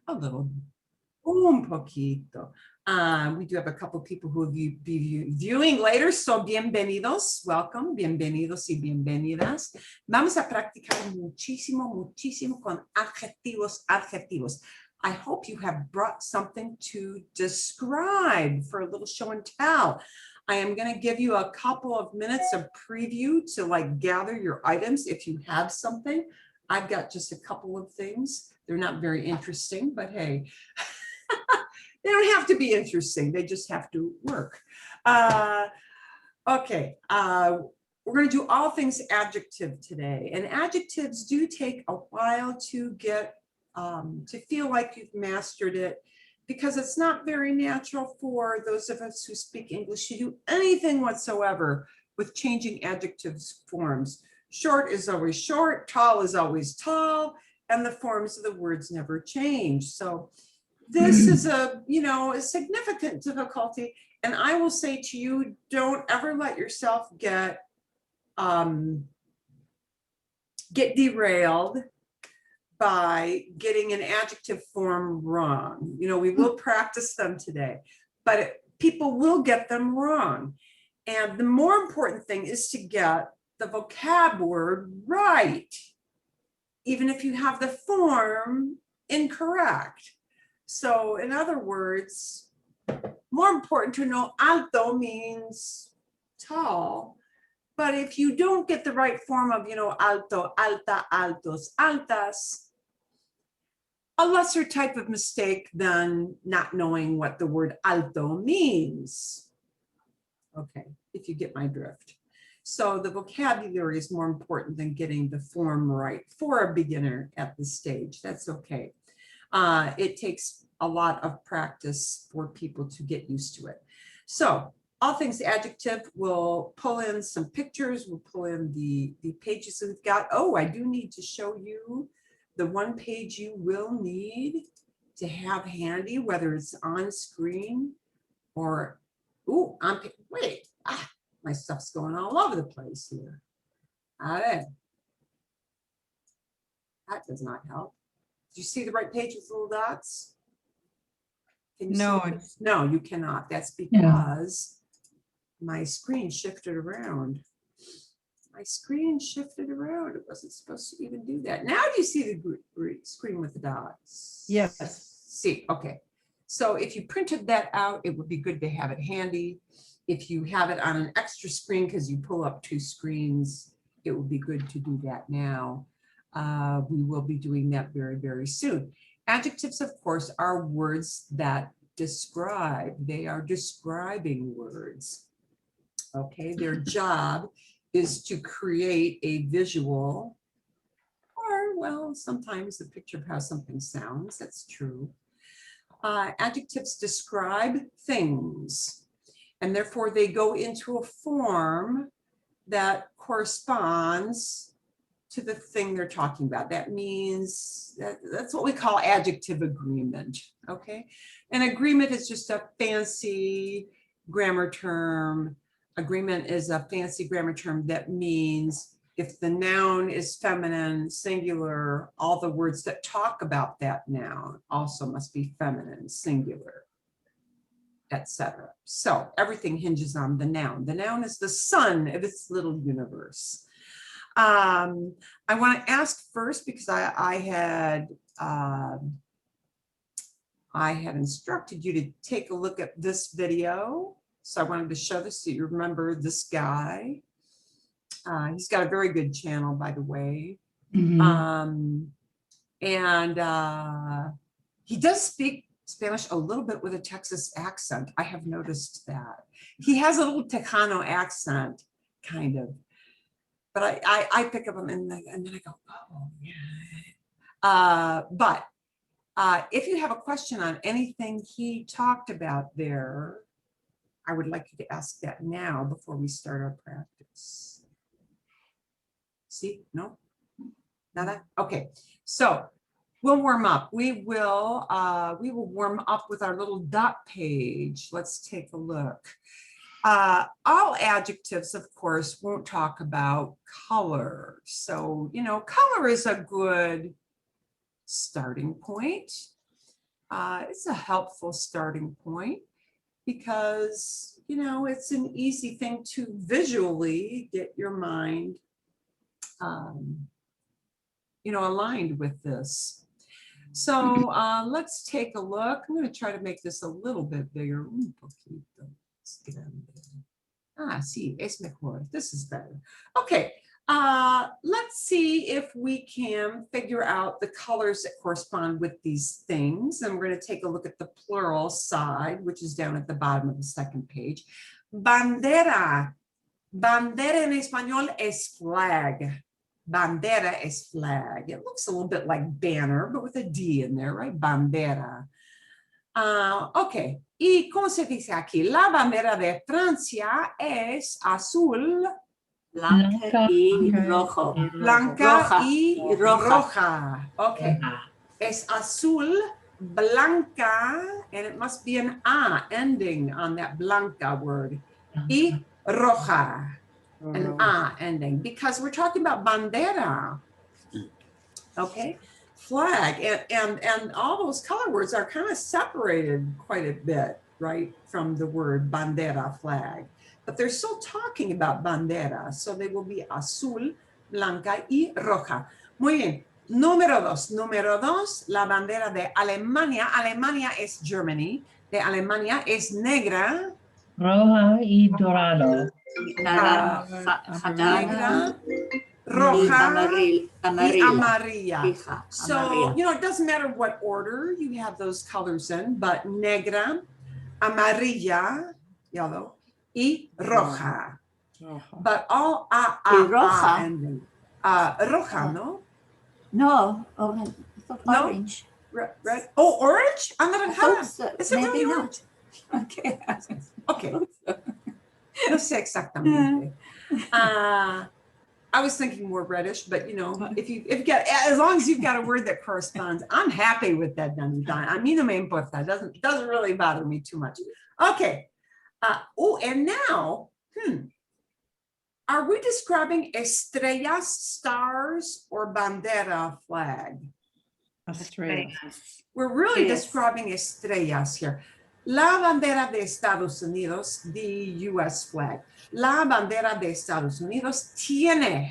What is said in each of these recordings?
A little, un poquito. We do have a couple people who will be viewing later, so bienvenidos, welcome, bienvenidos y bienvenidas. Vamos a practicar muchísimo, muchísimo con adjetivos, adjetivos. I hope you have brought something to describe for a little show and tell. I am going to give you a couple of minutes of preview to like gather your items if you have something. I've got just a couple of things. They're not very interesting, but hey, they don't have to be interesting. They just have to work. Okay, we're going to do all things adjective today. And adjectives do take a while to get, to feel like you've mastered it, because it's not very natural for those of us who speak English to do anything whatsoever with changing adjectives forms. Short is always short, tall is always tall, and the forms of the words never change. So this is a, a significant difficulty. And I will say to you, don't ever let yourself get derailed by getting an adjective form wrong. We will practice them today, but people will get them wrong. And the more important thing is to get the vocab word right, even if you have the form incorrect. So in other words, more important to know alto means tall, but if you don't get the right form of, alto, alta, altos, altas, a lesser type of mistake than not knowing what the word alto means. Okay, if you get my drift. So the vocabulary is more important than getting the form right for a beginner at this stage. That's okay. It takes a lot of practice for people to get used to it. So all things adjective, we'll pull in some pictures. We'll pull in the pages that we've got. Oh, I do need to show you the one page you will need to have handy, whether it's on screen or, wait, my stuff's going all over the place here. All right. That does not help. Do you see the right page with little dots? Can you No, see? No, you cannot. That's because my screen shifted around. My screen shifted around. It wasn't supposed to even do that. Now do you see the screen with the dots? yes. See, okay. So if you printed that out, it would be good to have it handy. If you have it on an extra screen because you pull up two screens, it would be good to do that now. We will be doing that very, very soon. Adjectives, of course, are words that describe. They are describing words. Okay, their job is to create a visual, or, well, sometimes the picture has something sounds. That's true. Adjectives describe things, and therefore they go into a form that corresponds to the thing they're talking about. That means that's what we call adjective agreement. Okay, an agreement is just a fancy grammar term. Agreement is a fancy grammar term that means if the noun is feminine, singular, all the words that talk about that noun also must be feminine, singular, etc. So everything hinges on the noun. The noun is the sun of its little universe. I want to ask first, because I had instructed you to take a look at this video. So I wanted to show this so you remember this guy. He's got a very good channel, by the way. Mhm. He does speak Spanish a little bit with a Texas accent. I have noticed that. He has a little Tejano accent, kind of. But I pick up him and then I go, oh, yeah. But if you have a question on anything he talked about there, I would like you to ask that now before we start our practice. See, no? Nada? Okay, so we'll warm up. We will warm up with our little dot page. Let's take a look. All adjectives, of course, won't talk about color. So, color is a good starting point. it's a helpful starting point because, you know, it's an easy thing to visually get your mind, you know, aligned with this. So let's take a look. I'm going to try to make this a little bit bigger. Un poquito más grande. Ah, sí, es mejor. This is better. Okay, let's see if we can figure out the colors that correspond with these things. And we're going to take a look at the plural side, which is down at the bottom of the second page. Bandera. Bandera en español es flag. Bandera es flag. It looks a little bit like banner, but with a D in there, right? Bandera. Ok, y cómo se dice aquí, la bandera de Francia es azul, Blanca y rojo. blanca Roja. y Y roja. roja. Ok, es azul, blanca, and it must be an A ending on that blanca word, y roja, an A ending, because we're talking about bandera. Okay. Flag and all those color words are kind of separated quite a bit, right, from the word bandera, flag, but they're still talking about bandera, so they will be azul, blanca y roja. Muy bien. Número dos, la bandera de Alemania. Alemania es Germany. De Alemania es negra. Roja y dorado. Negra, roja y amarilla. Fija, So, amarilla. you know, it doesn't matter what order you have those colors in, but negra, amarilla, yellow, y roja. But all Y roja. ending. Roja, no? No, orange. I thought No? orange. Red. Oh, orange? I thought Anaranjada. so. Is it Maybe really not. orange? Okay. Okay. No sé exactamente. I was thinking more reddish, but you know, if you've got, as long as you've got a word that corresponds, I'm happy with that. I mean, no me importa. It doesn't really bother me too much. Okay. Oh, and now, are we describing estrellas, stars, or bandera, flag? Estrellas. We're really Yes. describing estrellas here. La bandera de Estados Unidos, the US flag. La bandera de Estados Unidos tiene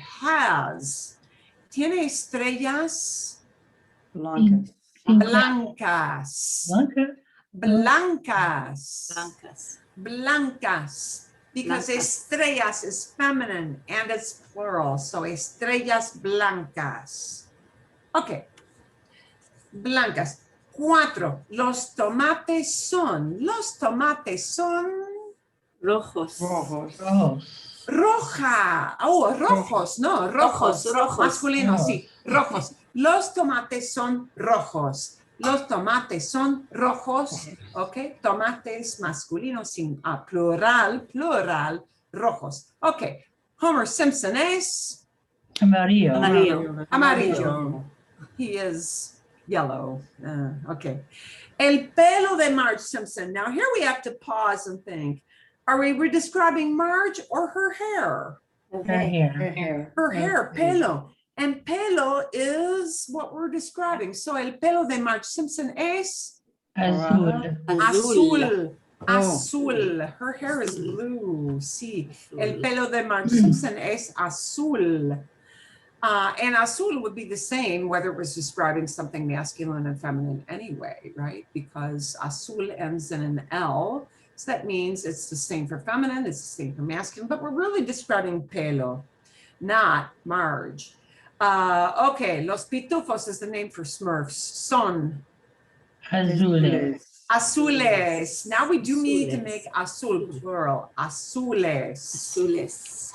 estrellas Blancas. blancas. Blanca. Blancas. Blancas. Because Blancas. estrellas is feminine and it's plural. So estrellas blancas. Okay. Blancas. 4. Los tomates son. Rojos. Rojos. Roja. Oh, rojos, no, rojos. Rojos. Masculino, Rojos. sí, rojos. Los tomates son rojos. Los tomates son rojos, ok. Tomates masculino sin plural, rojos. Ok. Homer Simpson es Amarillo. amarillo. He is yellow. Okay. El pelo de Marge Simpson. Now here we have to pause and think. Are we describing Marge or her hair? Her hair. Her hair, pelo. And pelo is what we're describing. So el pelo de Marge Simpson es Azul. azul. Azul. Her hair is blue. Sí. El pelo de Marge Simpson es azul. And azul would be the same whether it was describing something masculine and feminine anyway, right? Because azul ends in an L. So that means it's the same for feminine, it's the same for masculine, but we're really describing pelo, not Marge. Okay, Los Pitufos is the name for Smurfs. Son. Azules. Azules. Now we do need to Azules. make azul plural. Azules. Azules.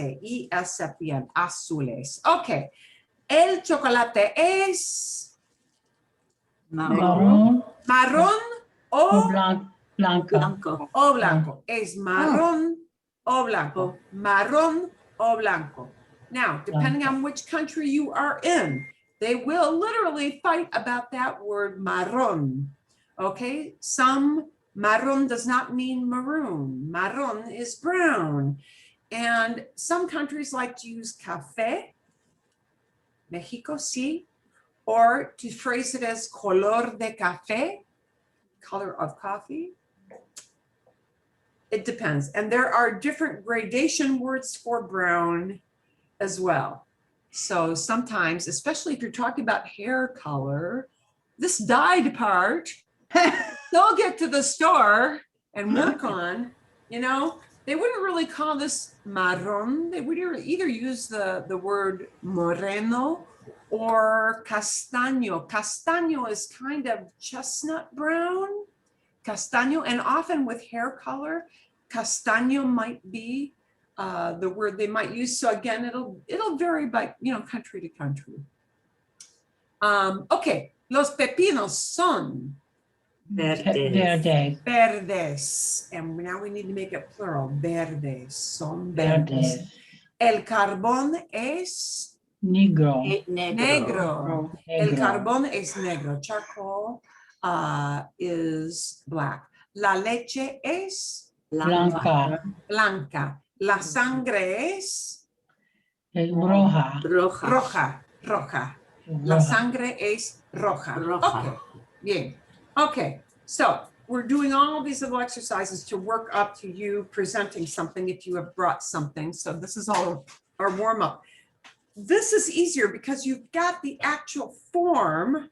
A-Z-U-L-E-S-I-S-P-N. Azules. Okay. El chocolate es Marrón. marrón O o blanco. Blanco. o blanco. Es marrón o blanco. Marrón o blanco. Now, depending on which country you are in, they will literally fight about that word marrón. Okay, some marrón does not mean maroon. Marrón is brown. And some countries like to use café. Mexico, sí. Or to phrase it as color de café, color of coffee. It depends. And there are different gradation words for brown as well. So sometimes, especially if you're talking about hair color, this dyed part, they'll get to the store and work on, you know, they wouldn't really call this marron. They would either use the word moreno or castaño. Castaño is kind of chestnut brown, castaño, and often with hair color, castaño might be the word they might use. So again, it'll vary by, you know, country to country. Okay, los pepinos son Verdes. verdes, and now we need to make it plural. Verdes, son verdes. Verdes. El carbón es Negro. negro. El Negro. carbón es negro. Charcoal is black. La leche es Blanca. blanca. La sangre es Roja. roja. La Roja. sangre es roja. Roja. Okay, bien. Okay, so we're doing all these little exercises to work up to you presenting something if you have brought something. So this is all our warm up. This is easier because you've got the actual form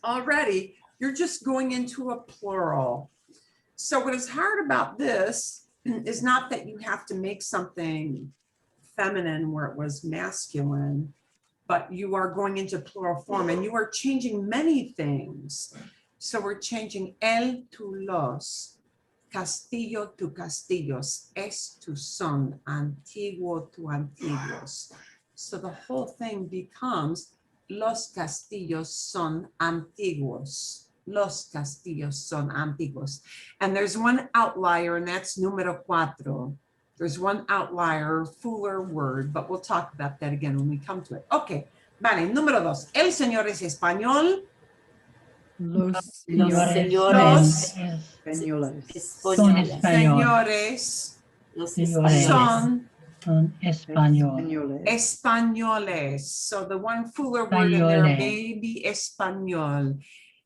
already. You're just going into a plural. So what is hard about this is not that you have to make something feminine where it was masculine, but you are going into plural form and you are changing many things. So we're changing el to los, castillo to castillos, es to son, antiguo to antiguos. So the whole thing becomes los castillos son antiguos. Los castillos son antiguos. And there's one outlier, and that's número cuatro. There's one outlier, fuller word, but we'll talk about that again when we come to it. Okay, vale, número dos. El señor es español. Los señores españoles. Son español. Señores Los Señores. son Son español. Españoles. españoles. So the one fuller word in there Españoles. may be español.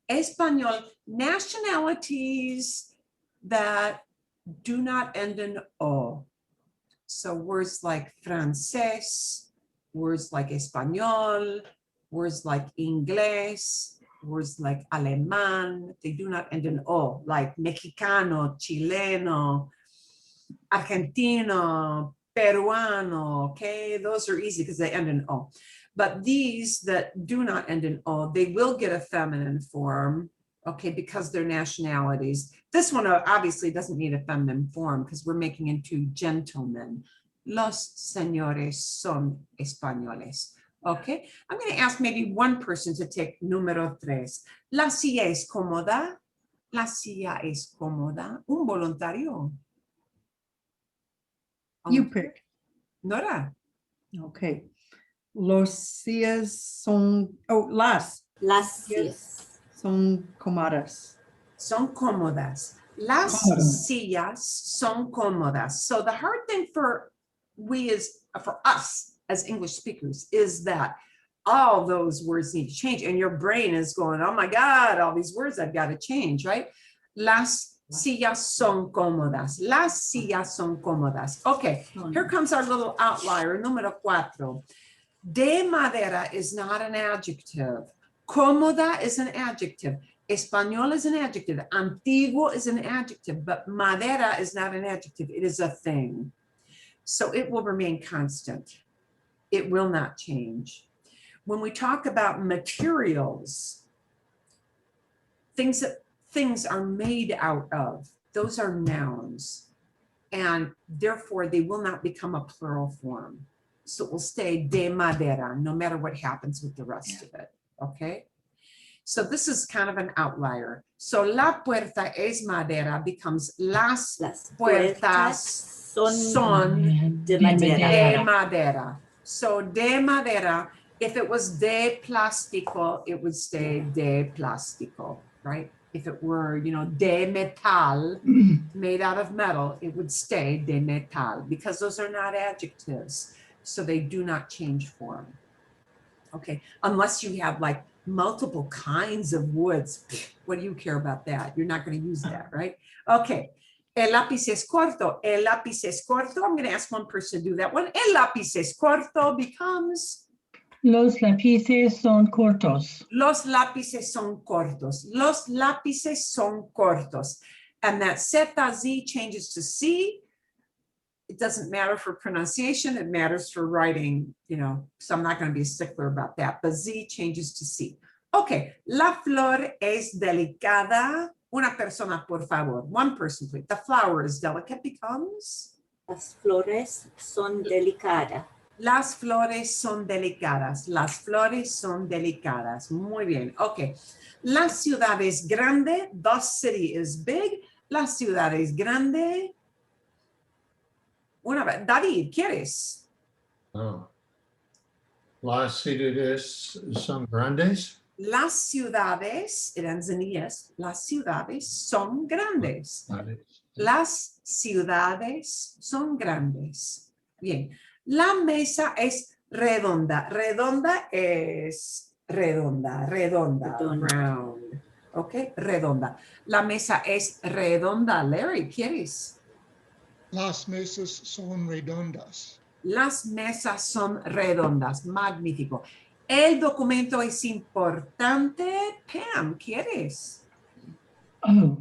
Español, nationalities that do not end in O. So words like francés, words like español, words like inglés, words like alemán, they do not end in O, like mexicano, chileno, argentino, peruano, okay? Those are easy because they end in O. But these that do not end in O, they will get a feminine form, okay, because they're nationalities. This one obviously doesn't need a feminine form because we're making into gentlemen. Los señores son españoles. Okay, I'm going to ask maybe one person to take número tres. La silla es cómoda. La silla es cómoda. Un voluntario. You pick. Nora. Okay. Los sillas son, las sillas son cómodas. Son cómodas. Las Cómodas. sillas son cómodas. So the hard thing for us as English speakers is that all those words need to change and your brain is going, oh my God, all these words I've got to change, right? Las sillas son cómodas. Las sillas son cómodas. Okay, here comes our little outlier, número cuatro. De madera is not an adjective. Cómoda is an adjective. Español is an adjective. Antiguo is an adjective, but madera is not an adjective. It is a thing. So it will remain constant. It will not change. When we talk about materials, things that things are made out of, those are nouns. And therefore they will not become a plural form. So it will stay de madera, no matter what happens with the rest of it, okay? So this is kind of an outlier. So la puerta es madera becomes las puertas son de de madera. So de madera, if it was de plástico, it would stay de plástico, right? If it were, you know, de metal, made out of metal, it would stay de metal because those are not adjectives. So they do not change form. Okay, unless you have like multiple kinds of woods. What do you care about that? You're not going to use that, right? Okay. El lápiz es corto. El lápiz es corto. I'm going to ask one person to do that one. El lápiz es corto becomes Los lápices son cortos. los lápices son cortos. Los lápices son cortos. And that Z changes to C. It doesn't matter for pronunciation. It matters for writing, so I'm not going to be a stickler about that. But Z changes to C. Okay. La flor es delicada. Una persona, por favor. One person, please. The flower is delicate becomes. Las flores son delicadas. Las flores son delicadas. Las flores son delicadas. Muy bien. Ok. La ciudad es grande. The city is big. La ciudad es grande. Una vez. David, ¿quieres? Oh. Las ciudades son grandes. Las ciudades, it ends in es. Las ciudades son grandes. Las ciudades son grandes. Bien. La mesa es redonda. Redonda es redonda. Redonda. Round. Ok, redonda. La mesa es redonda. Larry, ¿quieres? Las mesas son redondas. Las mesas son redondas. Magnífico. El documento es importante. Pam, ¿quieres? Oh,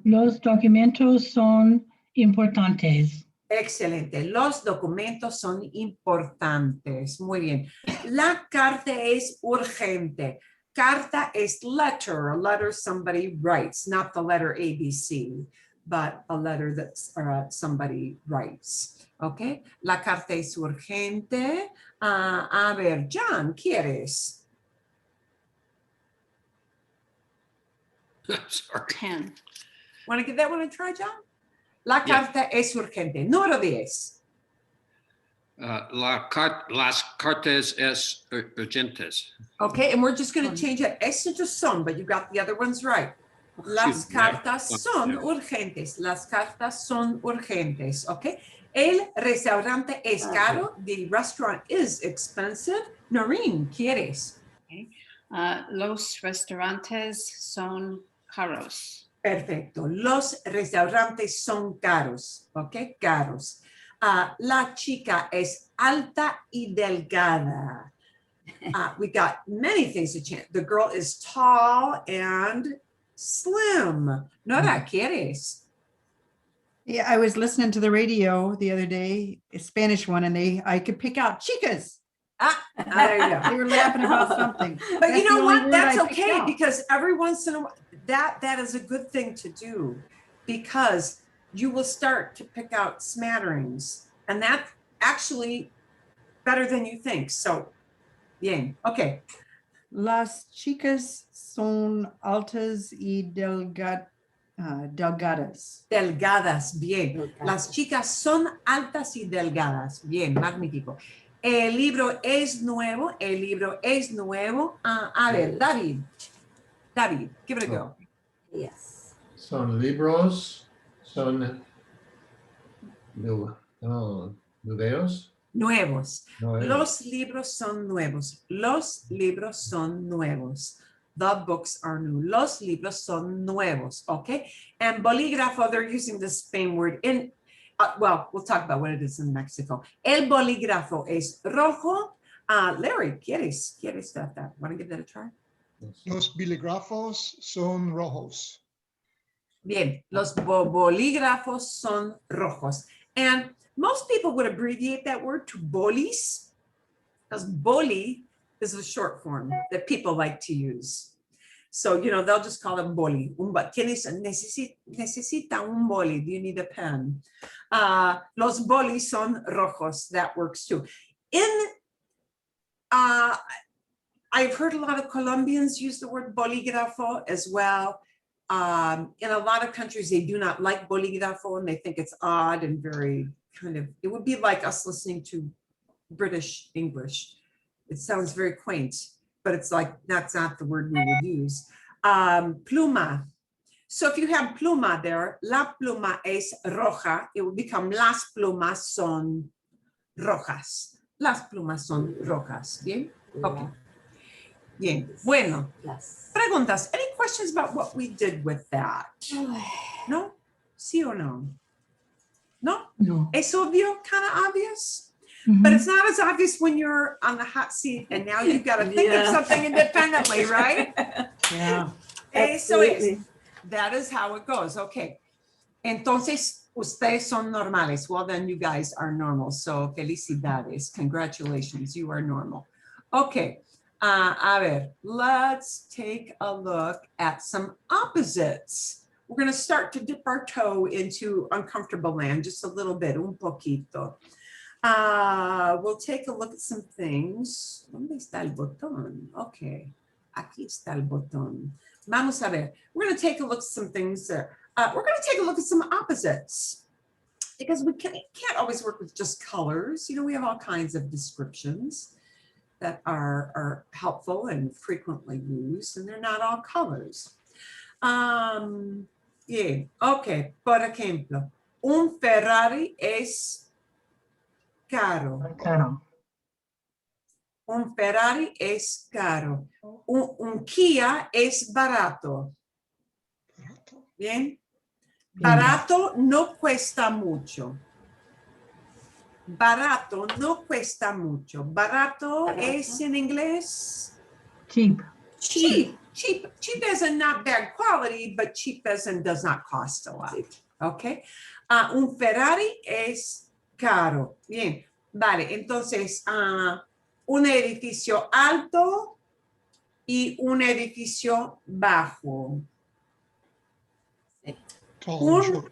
los documentos son importantes. Excelente. Los documentos son importantes. Muy bien. La carta es urgente. Carta es letter. A letter somebody writes, not the letter ABC, but a letter that somebody writes. Okay. La carta es urgente. A ver, John, ¿quieres? Sorry. 10. Want to give that one a try, John? La carta es urgente. Número 10. Las cartas es urgentes. Okay, and we're just going to change it. Es to son, but you got the other ones right. Las cartas son urgentes. Las cartas son urgentes. Okay. El restaurante es caro. The restaurant is expensive. Noreen, ¿quieres? Los restaurantes son caros. Perfecto. Los restaurantes son caros. Ok, caros. La chica es alta y delgada. We got many things to change. The girl is tall and slim. Nora, ¿quieres? Yeah, I was listening to the radio the other day, a Spanish one, and I could pick out chicas. There you go. They were laughing about something. But That's you the know only what? word That's I picked okay out. because every once in a while, that is a good thing to do because you will start to pick out smatterings and that's actually better than you think. So, bien. Okay. Las chicas son altas y delgadas. Delgadas, bien. Las chicas son altas y delgadas. Bien, magnífico. El libro es nuevo. El libro es nuevo. A ver, David. David, give it a go. Yes. Son libros. Son nuevos. Nuevos. Nuevos. Los libros son nuevos. Los libros son nuevos. The books are new. Los libros son nuevos. Okay. And bolígrafo, they're using the Spain word in, well, we'll talk about what it is in Mexico. El bolígrafo es rojo. Larry, ¿quieres that? Want to give that a try? Los bolígrafos son rojos. Bien, los bolígrafos son rojos. And most people would abbreviate that word to bolis, because boli is a short form that people like to use. So, they'll just call it boli. Necesita un boli. Do you need a pen? Los bolis son rojos. That works too. I've heard a lot of Colombians use the word bolígrafo as well. In a lot of countries, they do not like bolígrafo and they think it's odd and very it would be like us listening to British English. It sounds very quaint, but it's like, that's not the word we would use. Pluma. So if you have pluma there, la pluma es roja, it will become las plumas son rojas. Las plumas son rojas. Bien. Okay. La- Bien. Bueno. Las. Preguntas. Any questions about what we did with that? No? Sí or no? No? No. Es obvio, kind of obvious, Mhm. but it's not as obvious when you're on the hot seat and now you've got to think of Yeah. something independently, right? Yeah. Eso es. Absolutely. That is how it goes. Okay. Entonces, ustedes son normales. Well, then you guys are normal. So, felicidades. Congratulations. You are normal. Okay. A ver, let's take a look at some opposites. We're going to start to dip our toe into uncomfortable land just a little bit, un poquito. We'll take a look at some things. ¿Dónde está el botón? Okay. Aquí está el botón. Vamos a ver. We're going to take a look at some things. We're going to take a look at some opposites because we can't always work with just colors. You know, we have all kinds of descriptions that are helpful and frequently used, and they're not all colors. Yeah, okay, por ejemplo, un Ferrari es caro. Caro. Un Ferrari es caro. Un Kia es barato. Barato. Bien. Bien. Barato no cuesta mucho. Barato no cuesta mucho. Barato, Barato. es en inglés Cheap. cheap. Cheap as in not bad quality, but cheap as in does not cost a lot. Okay. Un Ferrari es caro. Bien. Vale. Entonces, un edificio alto y un edificio bajo. Tall Un- and short.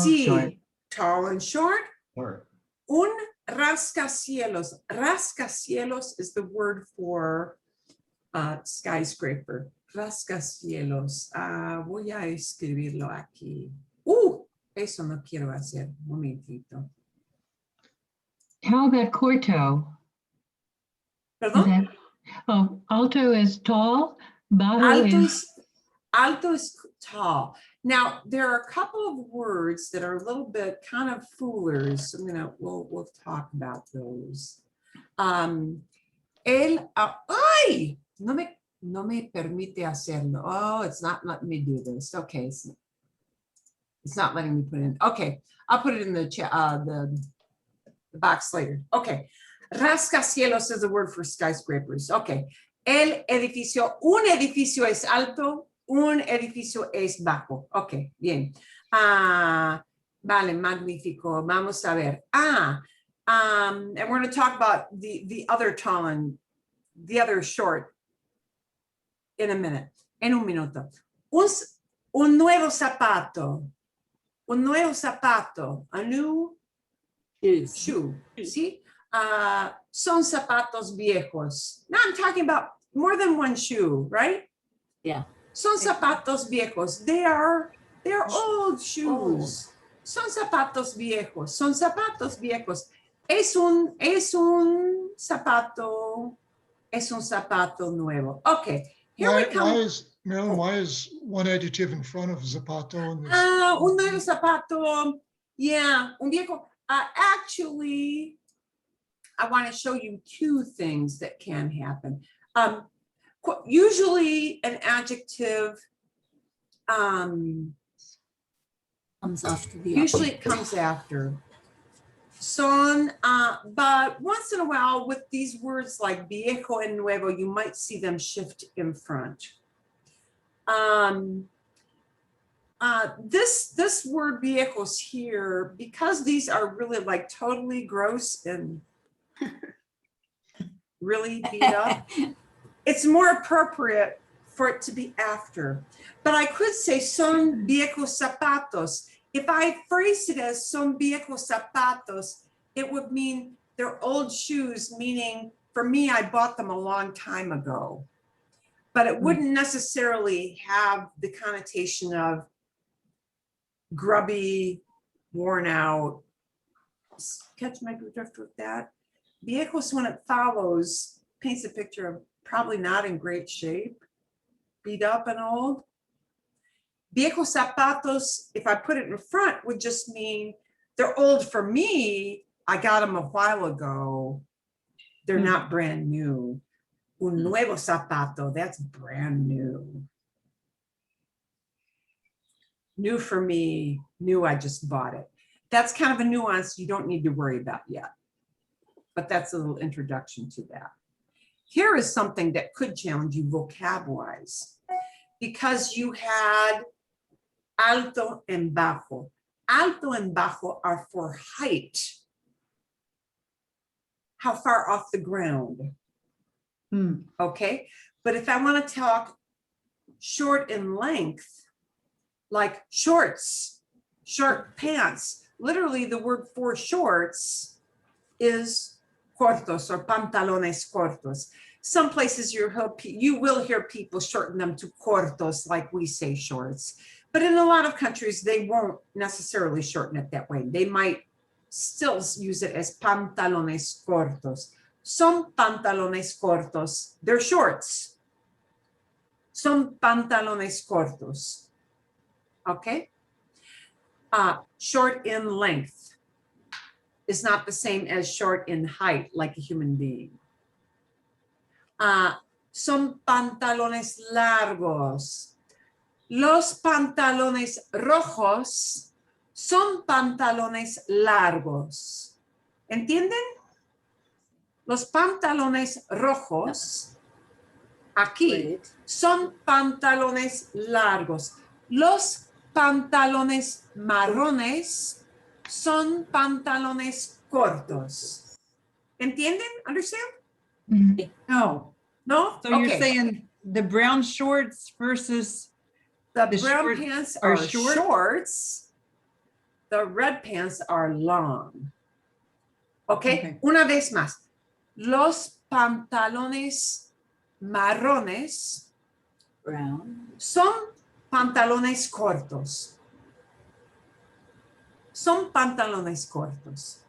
Sí. Short. Tall and short. Or Un rascacielos. Rascacielos is the word for skyscraper. Rascacielos. Voy a escribirlo aquí. Eso no quiero hacer. Un momentito. How about corto? Is Perdón. that- Oh, alto is tall, bajo Alto is tall. Now, there are a couple of words that are a little bit kind of foolers. We'll talk about those. ¡Ay! No me permite hacerlo. Oh, it's not letting me do this. Okay. It's not letting me put it in. Okay. I'll put it in the chat, the box later. Okay. Rascacielos is a word for skyscrapers. Okay. Un edificio es alto, un edificio es bajo. Ok, bien. Vale, magnífico. Vamos a ver. And we're going to talk about the other tall and the other short in a minute, en un minuto. Un nuevo zapato. Un nuevo zapato. A new Shoes. shoe. ¿Sí? Son zapatos viejos. Now I'm talking about more than one shoe, right? Yeah. Son zapatos viejos. They're old shoes. Son zapatos viejos. Son zapatos viejos. Es un zapato nuevo. Okay. Here we Why come. is, Marilyn, why is one adjective in front of zapato in this? Un nuevo zapato. Yeah, un viejo. Actually, I want to show you two things that can happen. Usually an adjective, Comes after the usually other. it comes after. Son, but once in a while with these words like viejo and nuevo, you might see them shift in front. This word viejos here, because these are really like totally gross and really beat up, it's more appropriate for it to be after. But I could say son viejos zapatos. If I phrase it as son viejos zapatos, it would mean they're old shoes, meaning for me, I bought them a long time ago. But it wouldn't necessarily have the connotation of grubby, worn out. Catch my drift with that? Viejos, when it follows, paints a picture of probably not in great shape, beat up and old. Viejos zapatos, if I put it in front, would just mean they're old for me. I got them a while ago, They're Hmm. not brand new. Un nuevo zapato, that's brand new. New for me, new, I just bought it. That's kind of a nuance you don't need to worry about yet. But that's a little introduction to that. Here is something that could challenge you vocab-wise, because you had alto and bajo. Alto and bajo are for height. How far off the ground, Hmm. okay? But if I want to talk short in length, like shorts, short pants, literally the word for shorts is cortos or pantalones cortos. Some places you will hear people shorten them to cortos like we say shorts. But in a lot of countries, they won't necessarily shorten it that way. They might still use it as pantalones cortos. Son pantalones cortos, they're shorts. Son pantalones cortos. Okay? Short in length is not the same as short in height, like a human being. Son pantalones largos. Los pantalones rojos son pantalones largos. ¿Entienden? Los pantalones rojos aquí Right. son pantalones largos. Los pantalones marrones son pantalones cortos. ¿Entienden? Understand? Mhm. No. No? So you're Okay. saying the brown shorts versus The the brown shorts pants are are short? shorts. The red pants are long. Okay. Okay. Una vez más. Los pantalones marrones Brown. son pantalones cortos. Son pantalones cortos.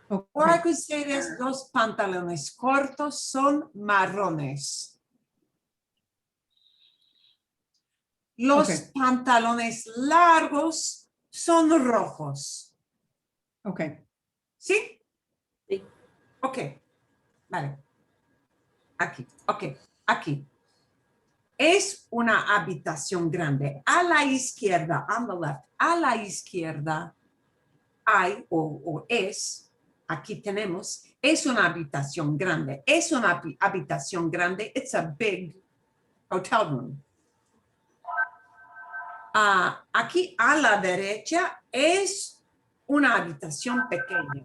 Or I Okay. could say this, los pantalones cortos son marrones. Los Okay. pantalones largos son rojos. Okay. ¿Sí? Sí. Ok. Vale. Aquí. Ok. Aquí. Es una habitación grande. A la izquierda, on the left, a la izquierda hay o es, aquí tenemos, es una habitación grande. Es una habitación grande. It's a big hotel room. Aquí a la derecha es una habitación pequeña.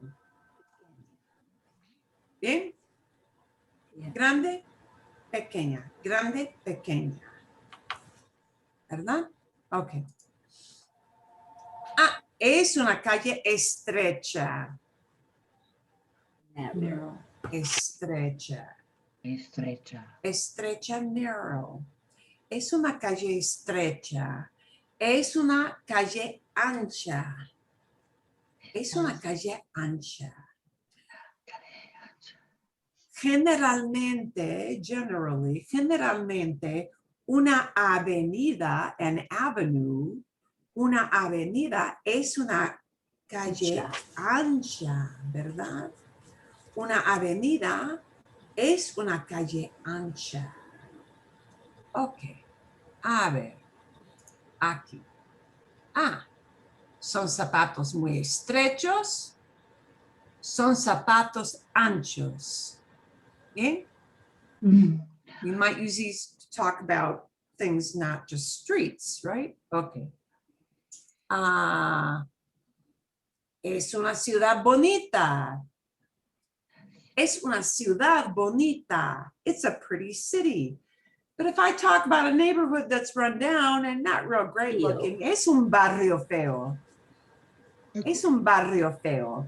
¿Bien? Yeah. Grande, pequeña. Grande, pequeña. ¿Verdad? Ok. Es una calle estrecha. Narrow. Estrecha. Estrecha. Estrecha, narrow. Es una calle estrecha. Es una calle ancha. Es una calle ancha. Generalmente, una avenida, an avenue, una avenida es una calle ancha, ¿verdad? Una avenida es una calle ancha. Ok, a ver, aquí. Son zapatos muy estrechos, son zapatos anchos. Bien? Mhm. We might use these to talk about things, not just streets, right? Okay. Es una ciudad bonita. Es una ciudad bonita. It's a pretty city. But if I talk about a neighborhood that's run down and not real great Feo. looking, es un barrio feo. Es un barrio feo.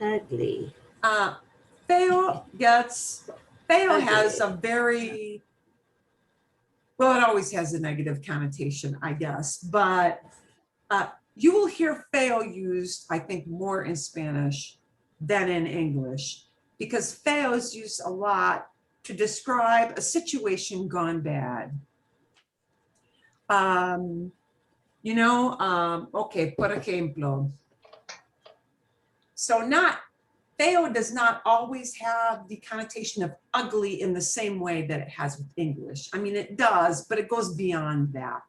Ugly. Feo has a very, well, it always has a negative connotation, I guess, but you will hear feo used, I think, more in Spanish than in English, because feo is used a lot to describe a situation gone bad. Okay, por ejemplo, so not feo does not always have the connotation of ugly in the same way that it has with English. I mean, it does, but it goes beyond that.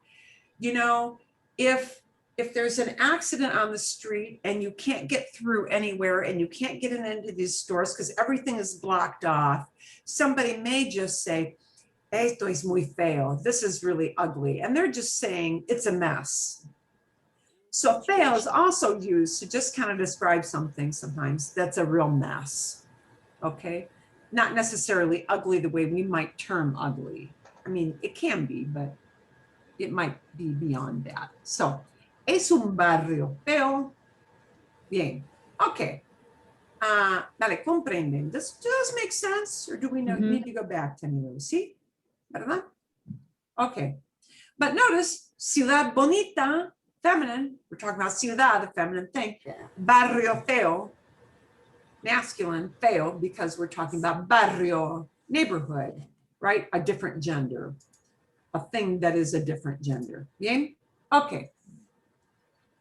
You know, if there's an accident on the street and you can't get through anywhere and you can't get into these stores because everything is blocked off, somebody may just say, esto es muy feo. This is really ugly. And they're just saying it's a mess. So feo is also used to just kind of describe something sometimes that's a real mess. Okay. Not necessarily ugly the way we might term ugly. I mean, it can be, but it might be beyond that. So, es un barrio feo. Bien. Okay. Dale, comprenden. Does this make sense? Or do we need to go back to any of those? ¿Sí? ¿Verdad? Okay. But notice, ciudad bonita, feminine. We're talking about ciudad, the feminine thing. Yeah. Barrio feo, masculine, feo, because we're talking about barrio, neighborhood, right? A different gender. A thing that is a different gender. Bien? Okay.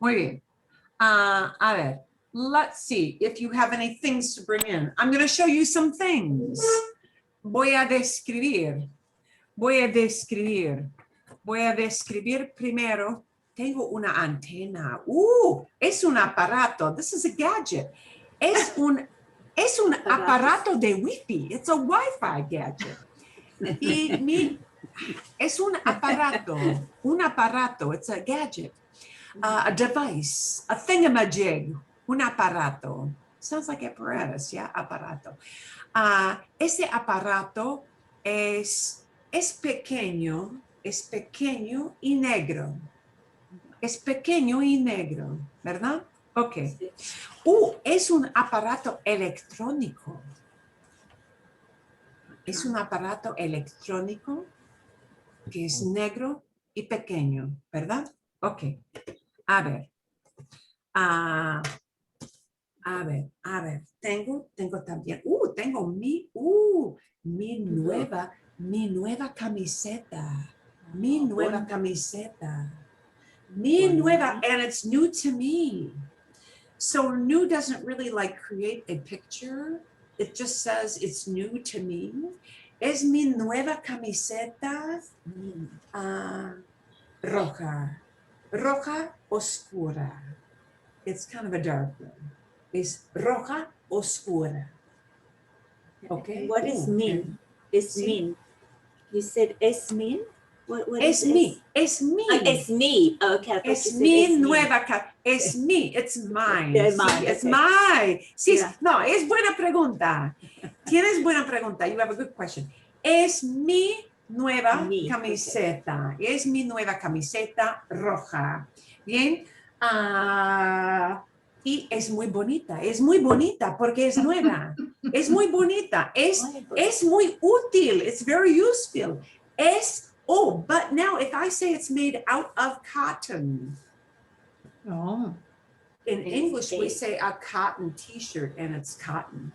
Muy bien. A ver, let's see if you have any things to bring in. I'm going to show you some things. Voy a describir. Voy a describir primero. Tengo una antena. Es un aparato. This is a gadget. Es un aparato de Wi-Fi. It's a Wi-Fi gadget. Es un aparato, it's a gadget, a device, a thingamajig, un aparato. Sounds like apparatus, yeah, aparato. Ese aparato es pequeño y negro. Es pequeño y negro, ¿verdad? Ok. Es un aparato electrónico. Es un aparato electrónico que es negro y pequeño, ¿verdad? Ok. A ver. A ver. Tengo también. Tengo mi nueva camiseta. Mi nueva camiseta. Mi nueva, and it's new to me. So new doesn't really like create a picture. It just says it's new to me. Es mi nueva camiseta roja oscura. It's kind of a dark one. Es roja oscura. Okay. What is mean? It's Sí. mean. You said es mean? What Es is mi. Es mi. It's me. Okay. I thought you Es said mi es me. nueva es mi, it's mine. Yeah, Sí, mine, it's okay. mine. Sí, Yeah. no, es buena pregunta. Tienes buena pregunta. You have a good question. Es mi nueva Mi, camiseta. Es mi nueva camiseta roja. Bien. Y es muy bonita porque es nueva. Es muy bonita. Es muy útil. It's very useful. But now if I say it's made out of cotton, Oh, in It's English we a- say a cotton t-shirt and it's cotton,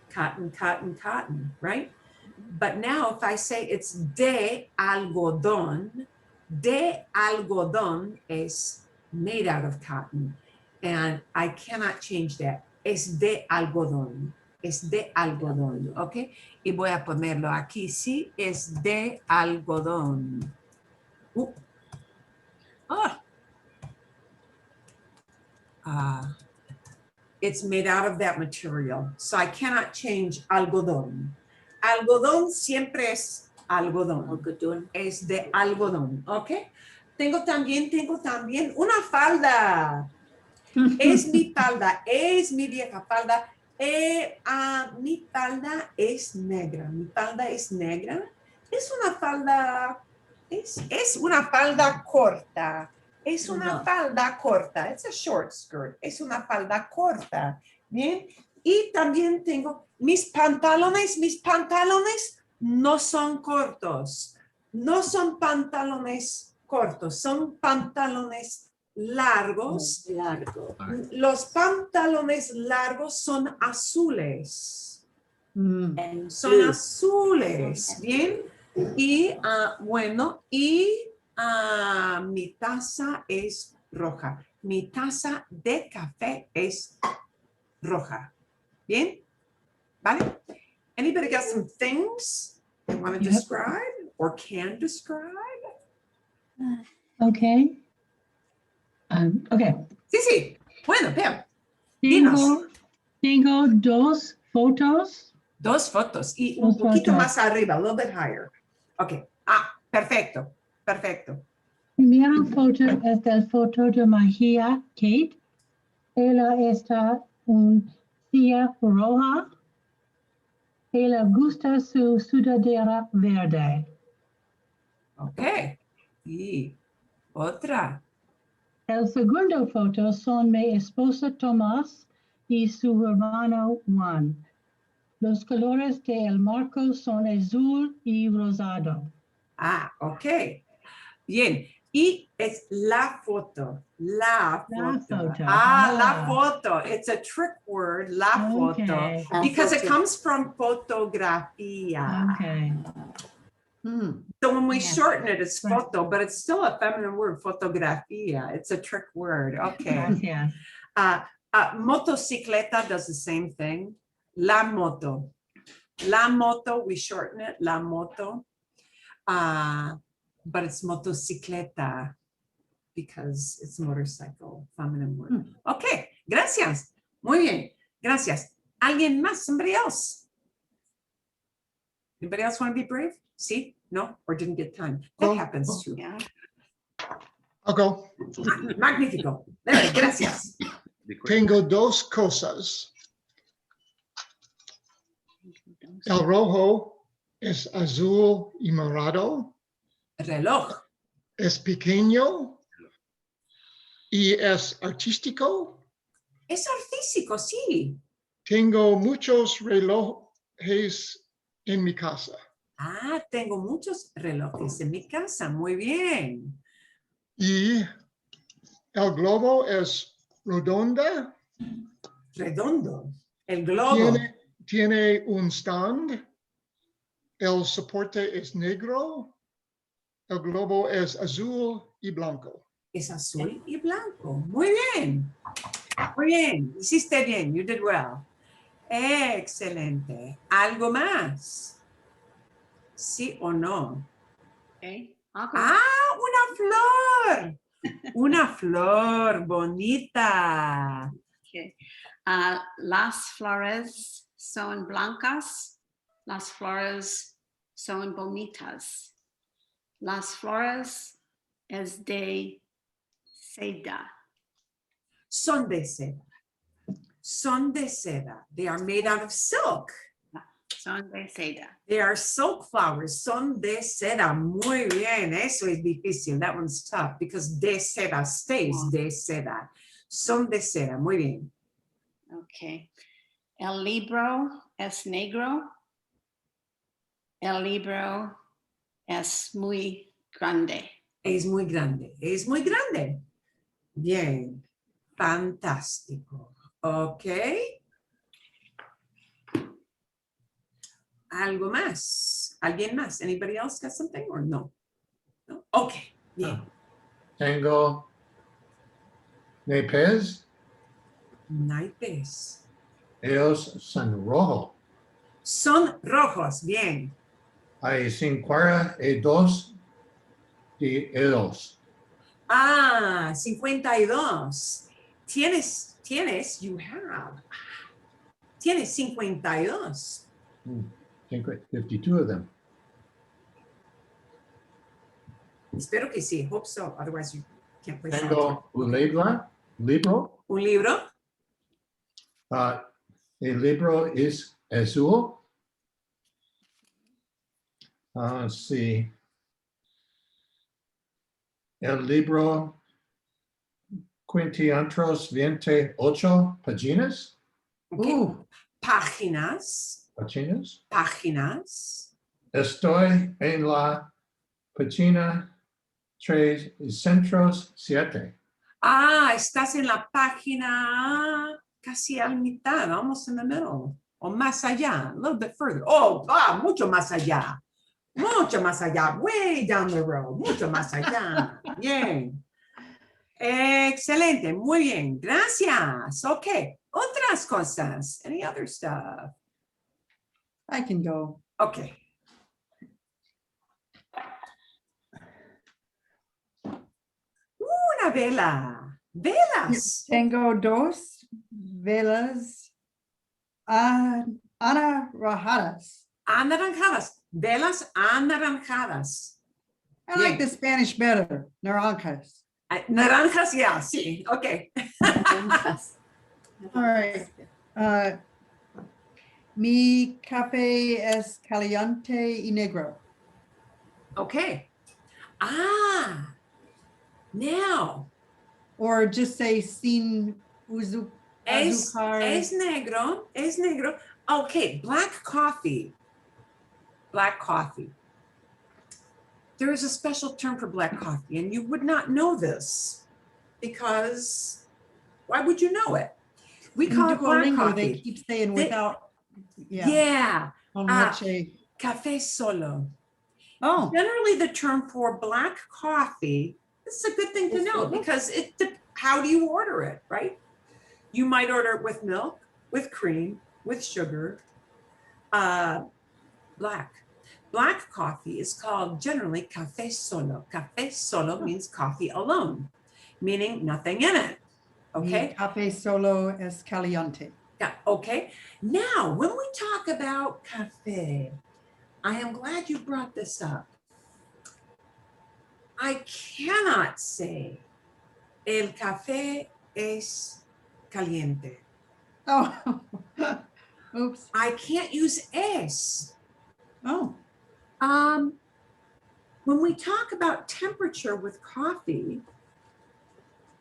right? But now if I say it's de algodón is made out of cotton. And I cannot change that. Es de algodón. ¿Ok? Y voy a ponerlo aquí. Sí, es de algodón. It's made out of that material. So I cannot change algodón. Algodón siempre es algodón. Algodón. Es de algodón, ¿ok? Tengo también una falda. Es mi falda, es mi vieja falda. Mi falda es negra. Es una falda, es una falda corta. Es una No. falda corta. It's a short skirt. Es una falda corta. Bien. Y también tengo mis pantalones no son cortos. No son pantalones cortos, son pantalones largos. Largo. Los pantalones largos son azules. And Son blue. azules, ¿bien? Y bueno, mi taza es roja. Mi taza de café es roja. ¿Bien? ¿Vale? Anybody got some things they want to Yep. describe or can describe? Okay. Okay. Sí, sí. Bueno, Pam, Tengo dos fotos. dos fotos y un Dos poquito fotos. más arriba, a little bit higher. Ok. Perfecto. Perfecto. Primera foto es la foto de Magia Kate. Ella está en silla roja. Ella gusta su sudadera verde. Ok. Y otra. El segundo foto son mi esposa Tomás y su hermano Juan. Los colores del marco son azul y rosado. Ok. Bien. Y es la foto. La La foto. foto. La foto. It's a trick word, la foto. Okay. Because it foto. comes from fotografía. Okay. So when we Yeah. shorten it, it's Right. photo, but it's still a feminine word, fotografía. It's a trick word. Okay. Gracias. Motocicleta does the same thing. La moto. La moto, we shorten it, la moto. But it's motocicleta because it's motorcycle, feminine word. Okay, gracias. Muy bien, gracias. ¿Alguien más? Somebody else? Anybody else want to be brave? See? No? Or didn't get time? That No. happens too. Yeah. I'll go. Magnífico. Anyway, gracias. Be quick. Tengo dos cosas. El rojo es azul y morado. Reloj. Es pequeño y es artístico. Es artístico, sí. Tengo muchos relojes en mi casa. Tengo muchos relojes en mi casa. Muy bien. Y el globo es redonda. Redondo. El globo. Tiene un stand. El soporte es negro. El globo es azul y blanco. Es azul y blanco. Muy bien. Muy bien. Hiciste bien. You did well. Excelente. ¿Algo más? ¿Sí o no? Okay. I'll go. Una flor. Una flor bonita. Okay. Las flores son blancas. Las flores son bonitas. Las flores es de seda. Son de seda. Son de seda. They are made out of silk. Son de seda. They are silk flowers. Son de seda. Muy bien. Eso es difícil. That one's tough because de seda stays de seda. Son de seda. Muy bien. Okay. El libro es negro. El libro es muy grande. Es muy grande. Es muy grande. Bien. Fantástico. Ok. ¿Algo más? ¿Alguien más? Anybody else got something or no? No? Okay. Bien. Tengo naipes. Naipes. Ellos son rojo. Son rojos. Bien. Hay 52 de ellos. 52. You have. Tienes 52. 52 of them. Espero que sí. Hope so. Otherwise you can't play. Tengo un libro. Un libro. El libro es azul. Let's see. El libro 28 páginas. Okay. Páginas. Páginas. Estoy en la página 307. Estás en la página casi a la mitad, almost in the middle, o más allá, a little bit further. Mucho más allá. Mucho más allá, way down the road, mucho más allá. Bien. Excelente, muy bien, gracias. Ok, otras cosas. Any other stuff? I can go. Okay. Una vela. Velas. Tengo dos velas anaranjadas. Anaranjadas. Velas anaranjadas. I like Bien. the Spanish better. Naranjas. Naranjas, yeah, sí. Okay. Naranjas. All right. Mi café es caliente y negro. Okay. Ah, now. Or just say sin Es azúcar. negro. Es negro. Okay, black coffee. Black coffee. There is a special term for black coffee, and you would not know this because why would you know it? We In call it black Duolingo, they coffee. keep saying They- without, yeah, Yeah, con Ah. leche. café solo. Oh, Generally, the term for black coffee, this is a good thing to Is know solo? because how do you order it, right? You might order it with milk, with cream, with sugar, black. Black coffee is called generally café solo. Café solo means coffee alone, meaning nothing in it. mi Okay. café solo es caliente. Yeah, okay. Now, when we talk about cafe, I am glad you brought this up. I cannot say el café es caliente. Oh, oops. I can't use es. Oh, When we talk about temperature with coffee,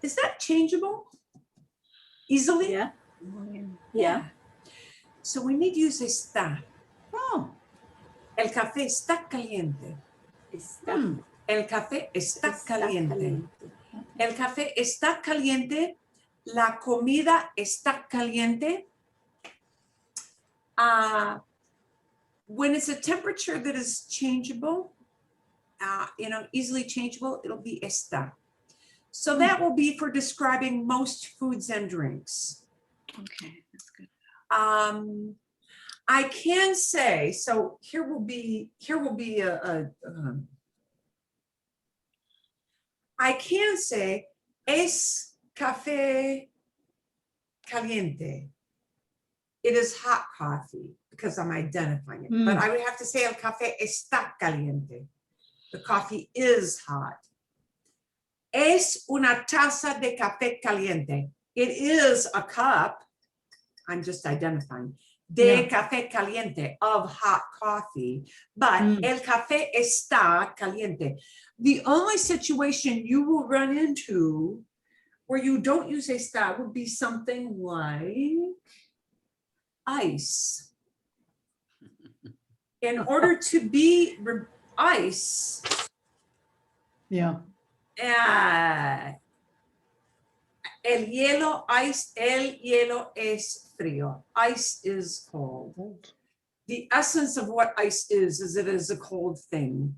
is that changeable easily? Yeah. Yeah. So we need to use está. oh, El café está caliente. Está, El café está está caliente. caliente. El café está caliente. La comida está caliente. When it's a temperature that is changeable, easily changeable, it'll be está. So that will be for describing most foods and drinks. Okay, that's good. I can say, so here will be I can say es café caliente. It is hot coffee because I'm identifying it. But I would have to say el café está caliente. The coffee is hot. Es una taza de café caliente. It is a cup. I'm just identifying. De café caliente, of hot coffee, but el café está caliente. The only situation you will run into where you don't use está would be something like ice. In order to be ice, yeah. El hielo es frío. Ice is cold. The essence of what ice is it is a cold thing.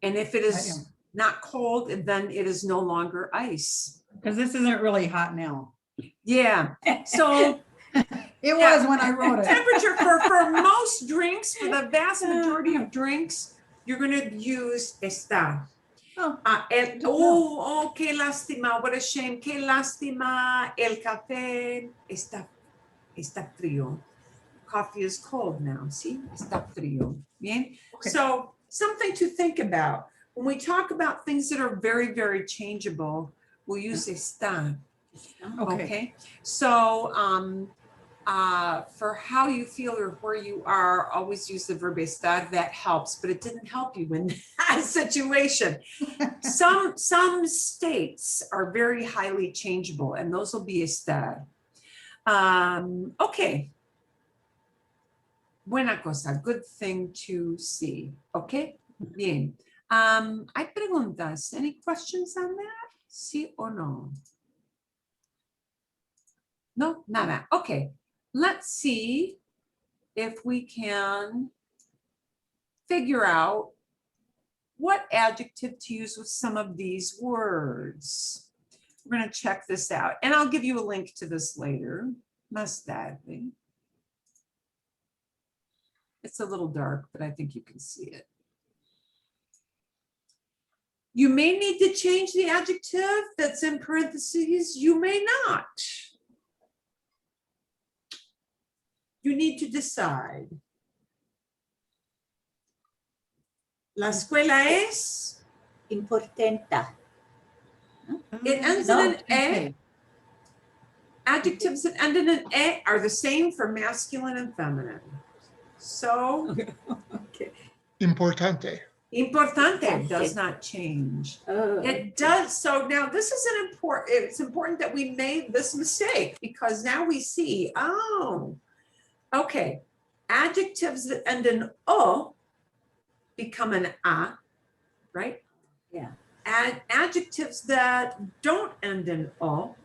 And if it is not cold, then it is no longer ice. Because this isn't really hot now. Yeah. So It was when I wrote it. temperature for most drinks, for the vast majority of drinks, you're going to use está. Oh, Qué lástima, what a shame, qué lástima, el café está frío. Coffee is cold now, see, está frío. Bien? Okay. So something to think about. When we talk about things that are very, very changeable, we'll use está. Okay. So for how you feel or where you are, always use the verb estar. That helps, but it didn't help you in that situation. Some states are very highly changeable, and those will be estar. Okay. Buena cosa, good thing to see. Okay. Bien. Hay preguntas. Any questions on that? Sí o no? No, nada. Okay. Let's see if we can figure out what adjective to use with some of these words. We're going to check this out, and I'll give you a link to this later. Más tarde. It's a little dark, but I think you can see it. You may need to change the adjective that's in parentheses. You may not. You need to decide. La escuela es, Importante. it ends No, in an E. Adjectives that end in an E are the same for masculine and feminine. So Okay. Importante. importante does not change. Oh, It does. So now this is an important, it's important that we made this mistake because now we see, oh, okay. Adjectives that end in O become an A, right? Yeah. And adjectives that don't end in O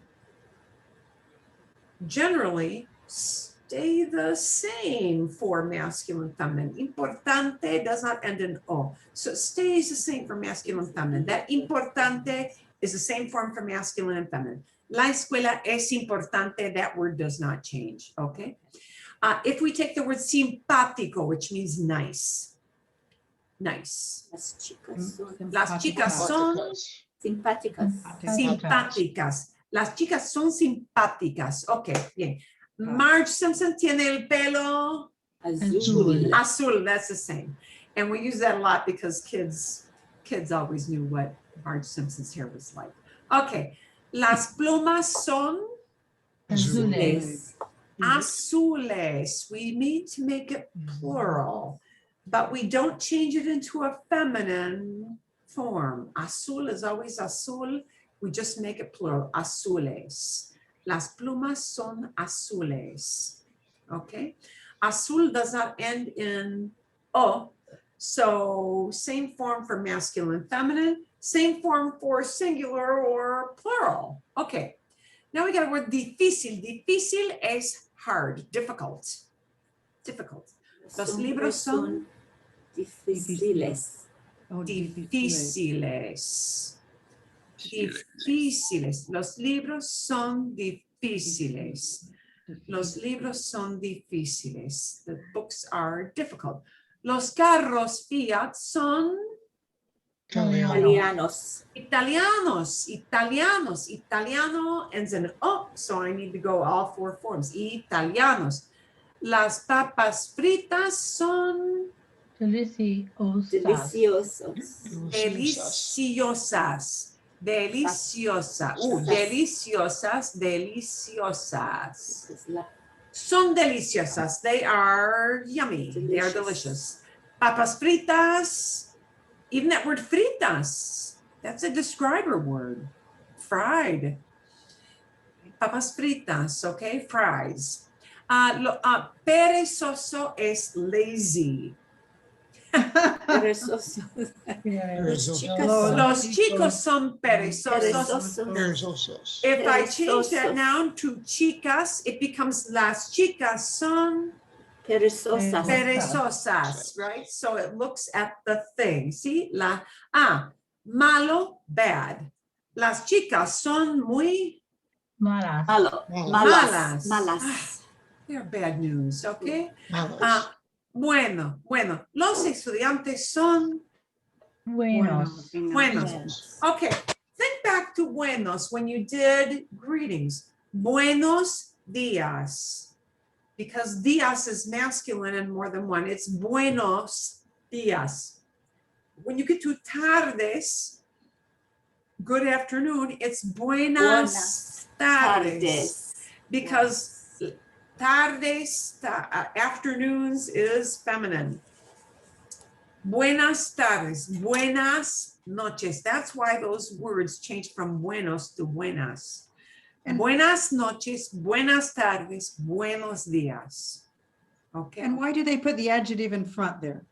generally stay the same for masculine, feminine. Importante does not end in O. So it stays the same for masculine, feminine. That importante is the same form for masculine and feminine. La escuela es importante, that word does not change, okay? If we take the word simpático, which means nice, nice. Las chicas son Las chicas son Simpáticas. simpáticas. Las chicas son simpáticas. Ok, bien. Marge Simpson tiene el pelo azul. azul. That's the same. And we use that a lot because kids always knew what Marge Simpson's hair was like. Okay. Las plumas son Azules. azules. We need to make it plural, but we don't change it into a feminine form. Azul is always azul. We just make it plural, azules. Las plumas son azules. Okay. Azul does not end in O. So same form for masculine, feminine, same form for singular or plural. Okay. Now we got a word difícil. Difícil es hard, difficult. Difficult. Los libros son difíciles. difíciles. Difíciles. Los libros son difíciles. Los libros son difíciles. The books are difficult. Los carros Fiat son Italianos. Italianos. Italianos. Italiano ends in O, so I need to go all four forms. Italianos. Las papas fritas son Deliciosas. Deliciosos. deliciosas. Deliciosa. Deliciosas. Deliciosas. Es la Son deliciosas. They are yummy. They are delicious. Papas fritas. Even that word fritas, that's a describer word. Fried. Papas fritas, okay? Fries. Perezoso es lazy. perezosos. Los chicos son perezosos. Perezosos. If I change that Perezosos. noun to chicas, it becomes las chicas son Perezosas. perezosas, right? So it looks at the thing. See, malo, bad. Las chicas son muy Malas. Malo. Malas. Malas. they're bad news, okay? Malas. Bueno. Los estudiantes son Buenos. buenos. Okay, think back to buenos when you did greetings. Buenos dias. Because dias is masculine and more than one. It's buenos dias. When you get to tardes, good afternoon, it's buenas tardes. Tardes. Because tardes, afternoons is feminine. Buenas tardes, buenas noches. That's why those words change from buenos to buenas. Buenas noches, buenas tardes, buenos días. Okay. And why do they put the adjective in front there?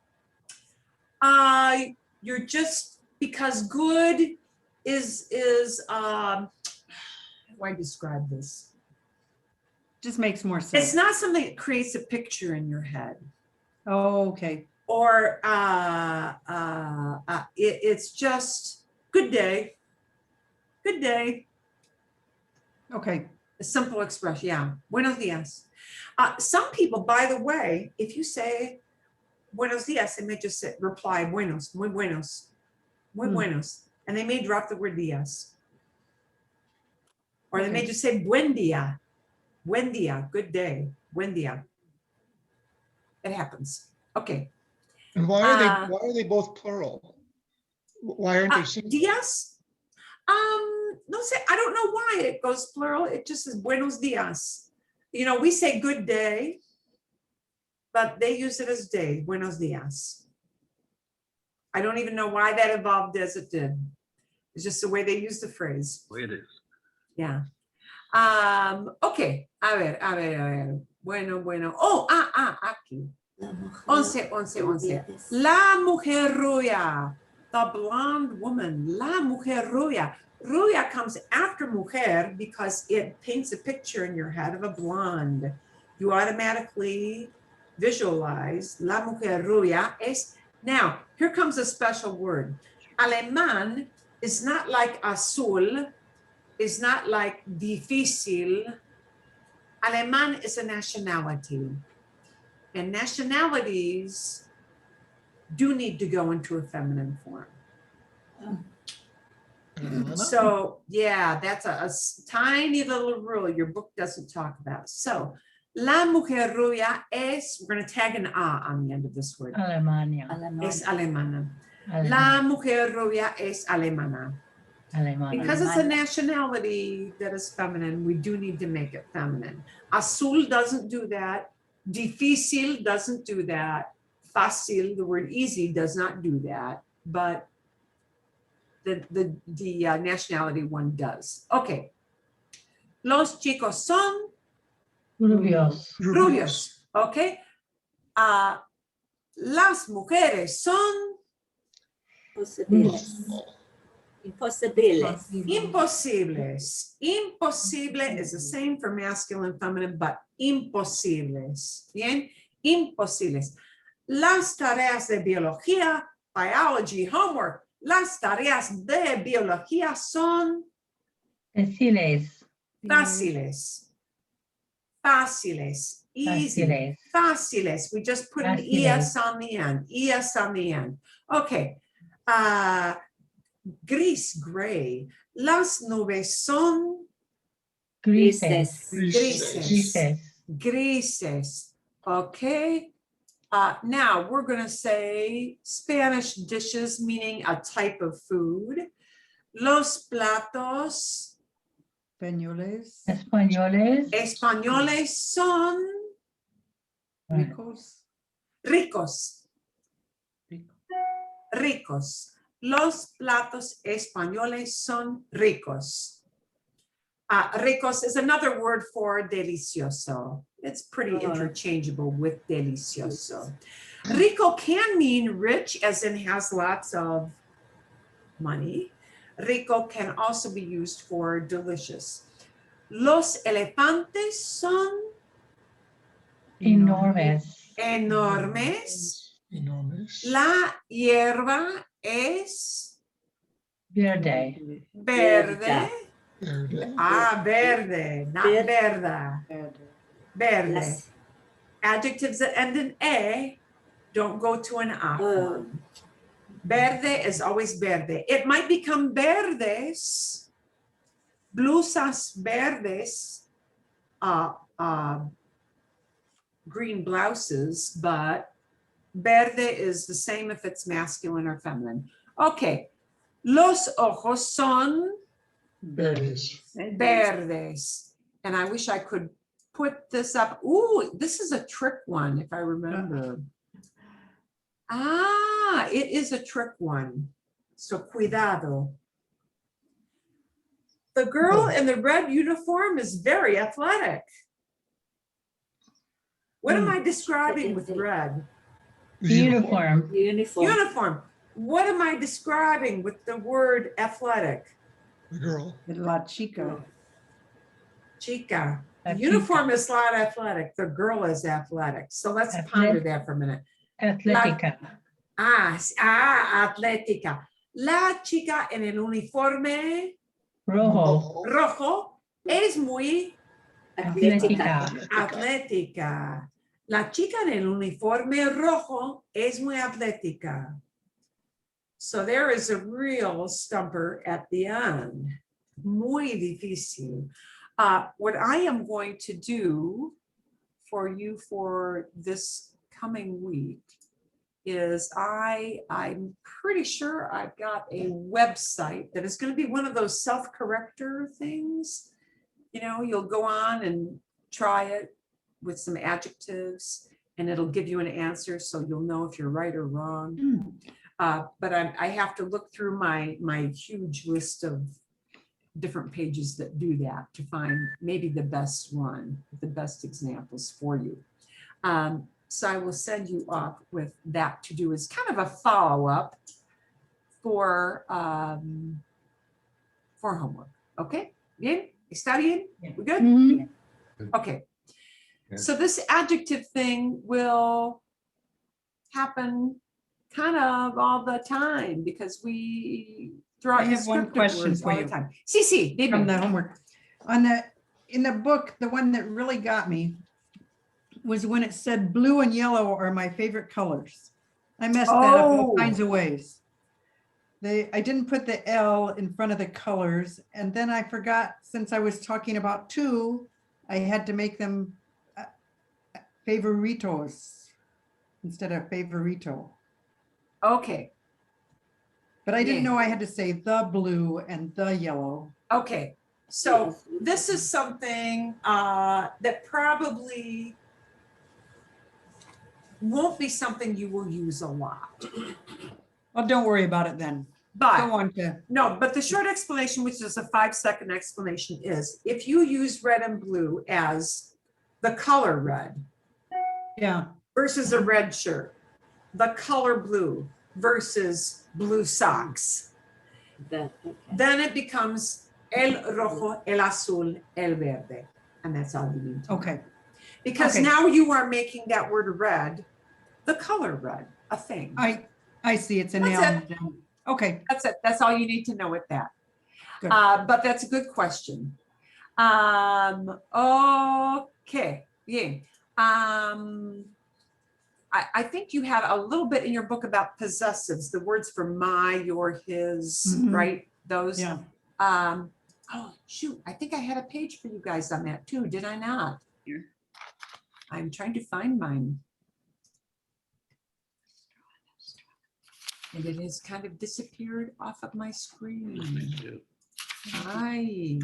You're just, because good is how do I describe this? Just makes more It's sense. not something that creates a picture in your head. Oh, okay. Or it's just good day. Good day. Okay. A simple expression, yeah. Buenos dias. Some people, by the way, if you say buenos dias, they may just say, reply buenos, muy buenos, muy buenos. And they may drop the word dias. Or they may Okay. just say buen dia, good day, buen dia. It happens. Okay. And why are they both plural? Why aren't they single? Dias? No sé, I don't know why it goes plural. It just says buenos dias. You know, we say good day, but they use it as day, buenos dias. I don't even know why that evolved as it did. It's just the way they use the phrase. Way it is. Yeah. Okay. A ver. Bueno. Oh, aquí. La mujer 11. es- La mujer rubia, the blonde woman, la mujer rubia. Rubia comes after mujer because it paints a picture in your head of a blonde. You automatically visualize la mujer rubia es. Now, here comes a special word. Alemán is not like azul, is not like difícil. Alemán is a nationality. And nationalities do need to go into a feminine form. So yeah, that's a tiny little rule your book doesn't talk about. So la mujer rubia es, we're going to tag an a on the end of this word. Alemania. Es Alemán. alemana. La mujer rubia es alemana. Alemania. Because it's a nationality that is feminine, we do need to make it feminine. Azul doesn't do that. Difícil doesn't do that. Fácil, the word easy, does not do that. But the nationality one does. Okay. Los chicos son Rubios. rubios. Okay. Las mujeres son Imposibles. Imposibles. imposibles. Imposible is the same for masculine and feminine, but imposibles. Bien, imposibles. Las tareas de biología, biology, homework. Las tareas de biología son Fáciles. fáciles. Fáciles. Easy. Fáciles. Fáciles. We just put an ES on the end. ES on the end. Okay. Gris, gray. Las nubes son Grises. grises. Grises. Okay. Now we're going to say Spanish dishes, meaning a type of food. Los platos Españoles. Españoles. españoles son Ricos. ricos. Ricos. Los platos españoles son ricos. Ricos is another word for delicioso. It's pretty interchangeable with delicioso. Rico can mean rich, as in has lots of money. Rico can also be used for delicious. Los elefantes son Enormes. enormes. Enormous. La hierba es Verde. verde. Verde. Verde, not verda. Verde. Las- Adjectives that end in A don't go to an A form. Verde is always verde. It might become verdes, blusas verdes, green blouses, but verde is the same if it's masculine or feminine. Okay. Los ojos son Verdes. verdes. And I wish I could put this up. Ooh, this is a trick one, if I remember. It is a trick one. So cuidado. The girl in the red uniform is very athletic. What am I describing with red? Uniform. Uniform. Uniform. What am I describing with the word athletic? The girl. La chica. Chica. La The uniform is not athletic. The girl is athletic. So let's ponder that for a minute. Atlética. Atlética. La chica en el uniforme Rojo. rojo es muy Atlética. atlética. La chica en el uniforme rojo es muy atlética. So there is a real stumper at the end. Muy difícil. What I am going to do for you for this coming week is I'm pretty sure I've got a website that is going to be one of those self-corrector things. You know, you'll go on and try it with some adjectives and it'll give you an answer so you'll know if you're right or wrong. But I have to look through my huge list of different pages that do that to find maybe the best one, the best examples for you. So I will send you off with that to do as kind of a follow-up for homework. Okay? Bien? ¿Está bien? We good? Mhm. Okay. Yeah. So this adjective thing will happen kind of all the time because we throw I out have one descriptive question words for all the you. time. Sí, dime. From the homework. In the book, the one that really got me was when it said blue and yellow are my favorite colors. I messed that up all Oh. kinds of ways. I didn't put the L in front of the colors, and then I forgot, since I was talking about two, I had to make them favoritos instead of favorito. Okay. But I didn't Yeah. know I had to say the blue and the yellow. Okay. So this is something that probably won't be something you will use a lot. Well, don't worry about it then. But Go on to, no, but the short explanation, which is a 5-second explanation, is if you use red and blue as the color red yeah, versus a red shirt, the color blue versus blue socks, That, okay. then it becomes el rojo, el azul, el verde. And that's all you need to know. okay. Because Okay. now you are making that word red, the color red, a thing. I see, it's a That's noun. it. then. Okay, That's it. That's all you need to know with that. Good. But that's a good question. Okay. Yeah. I think you had a little bit in your book about possessives, the words for my, your, his, Mhm. right? Those. yeah. Oh, shoot. I think I had a page for you guys on that too. Did I not? Here. I'm trying to find mine. And it has kind of disappeared off of my screen. Ay,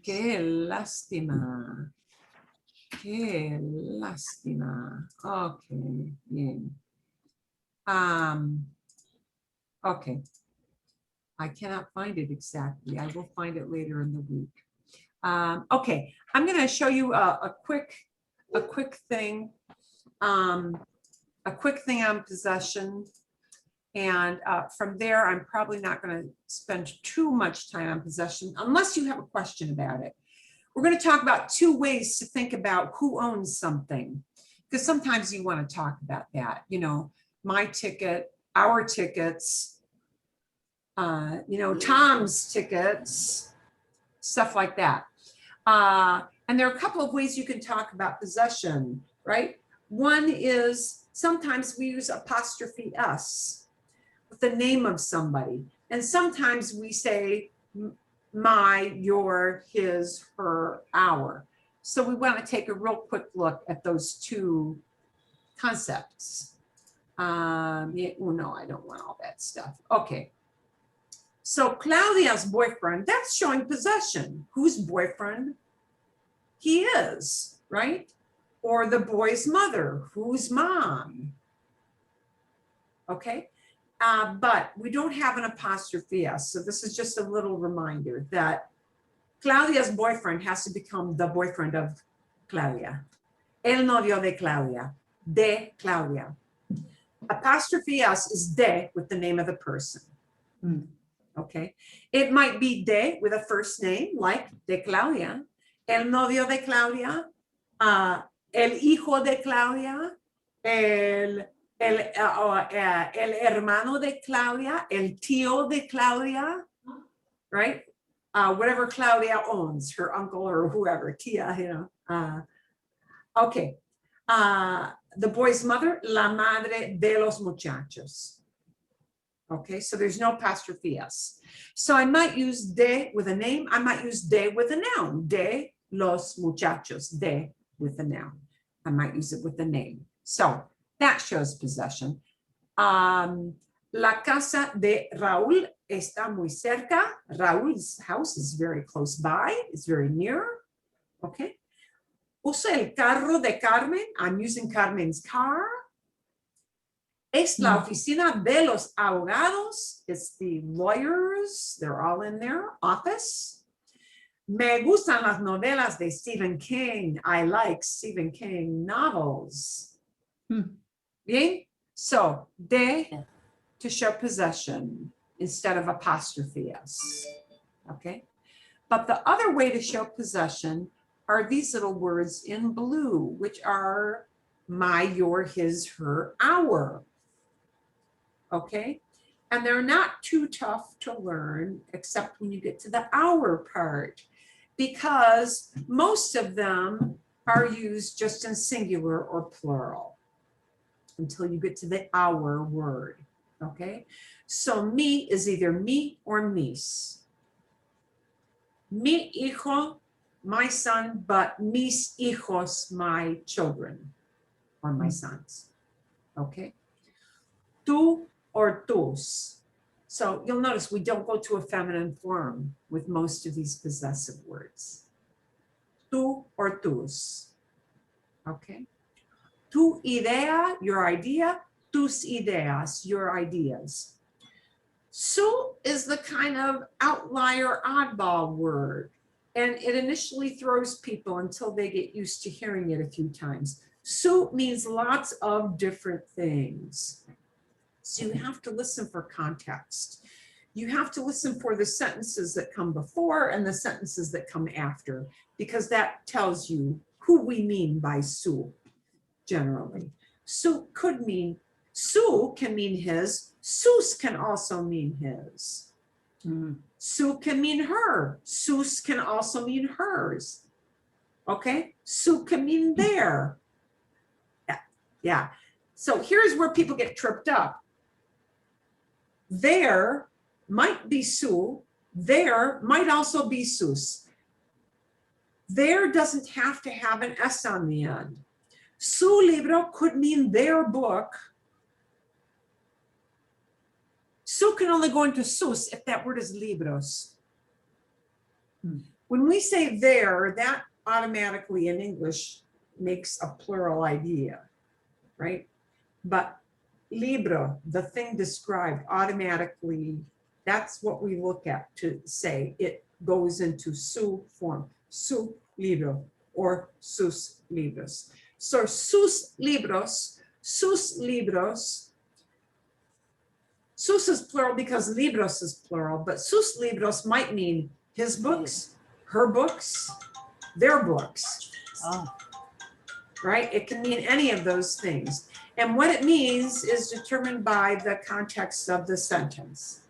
qué lástima. Qué lástima. Okay, bien. Okay. I cannot find it exactly. I will find it later in the week. Okay, I'm going to show you a quick thing. A quick thing on possession. And from there, I'm probably not going to spend too much time on possession unless you have a question about it. We're going to talk about 2 ways to think about who owns something, because sometimes you want to talk about that, you know, my ticket, our tickets, you know, Tom's tickets, stuff like that. And there are a couple of ways you can talk about possession, right? One is sometimes we use apostrophe S with the name of somebody. And sometimes we say my, your, his, her, our. So we want to take a real quick look at those 2 concepts. Yeah, well, no, I don't want all that stuff. Okay. So Claudia's boyfriend, that's showing possession. Whose boyfriend? He is, right? Or the boy's mother, whose mom? Okay. But we don't have an apostrophe S. So this is just a little reminder that Claudia's boyfriend has to become the boyfriend of Claudia. El novio de Claudia. De Claudia. Apostrophe S is de with the name of the person. Okay. It might be de with a first name like de Claudia. El novio de Claudia. El hijo de Claudia. El hermano de Claudia, el tío de Claudia, right? Whatever Claudia owns, her uncle or whoever, tia, you know. Okay. the boy's mother, la madre de los muchachos. Okay, so there's no apostrophe S. So I might use de with a name. I might use de with a noun. De los muchachos. De with a noun. I might use it with a name. So that shows possession. La casa de Raúl está muy cerca. Raúl's house is very close by. It's very near. Okay. Uso el carro de Carmen. I'm using Carmen's car. Es la oficina de los abogados. It's the lawyers. They're all in their office. Me gustan las novelas de Stephen King. I like Stephen King novels. Bien? So, de to show possession instead of apostrophe S. Okay? But the other way to show possession are these little words in blue, which are my, your, his, her, our. Okay? And they're not too tough to learn, except when you get to the our part, because most of them are used just in singular or plural until you get to the our word. Okay? So me is either me or mis. Mi hijo, my son, but mis hijos, my children or my sons. Okay? Tú or tus. So you'll notice we don't go to a feminine form with most of these possessive words. Tú or tus. Okay? Tu idea, your idea. Tus ideas, your ideas. Su is the kind of outlier, oddball word, and it initially throws people until they get used to hearing it a few times. Su means lots of different things. So you have to listen for context. You have to listen for the sentences that come before and the sentences that come after, because that tells you who we mean by su, generally. Su could mean, su can mean his, sus can also mean his. Su can mean her, sus can also mean hers. Okay, su can mean their. Yeah. So here's where people get tripped up. There might be su, there might also be sus. There doesn't have to have an S on the end. Su libro could mean their book. Su can only go into sus if that word is libros. When we say there, that automatically in English makes a plural idea, right? But libro, the thing described, automatically, that's what we look at to say it goes into su form, su libro or sus libros. So sus libros, sus libros, sus is plural because libros is plural, but sus libros might mean his books, her books, their books. Right? It can mean any of those things. And what it means is determined by the context of the sentence.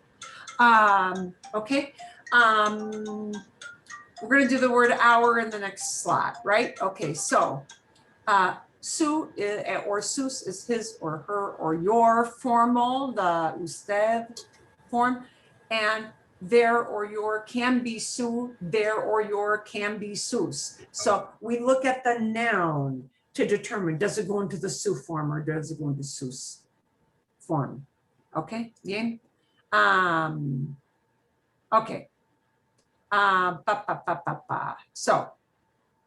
Okay. We're going to do the word our in the next slot, right? Okay, so su or sus is his or her or your formal, the usted form, and their or your can be su, their or your can be sus. So we look at the noun to determine, does it go into the su form or does it go into sus form? Okay, bien. Okay. So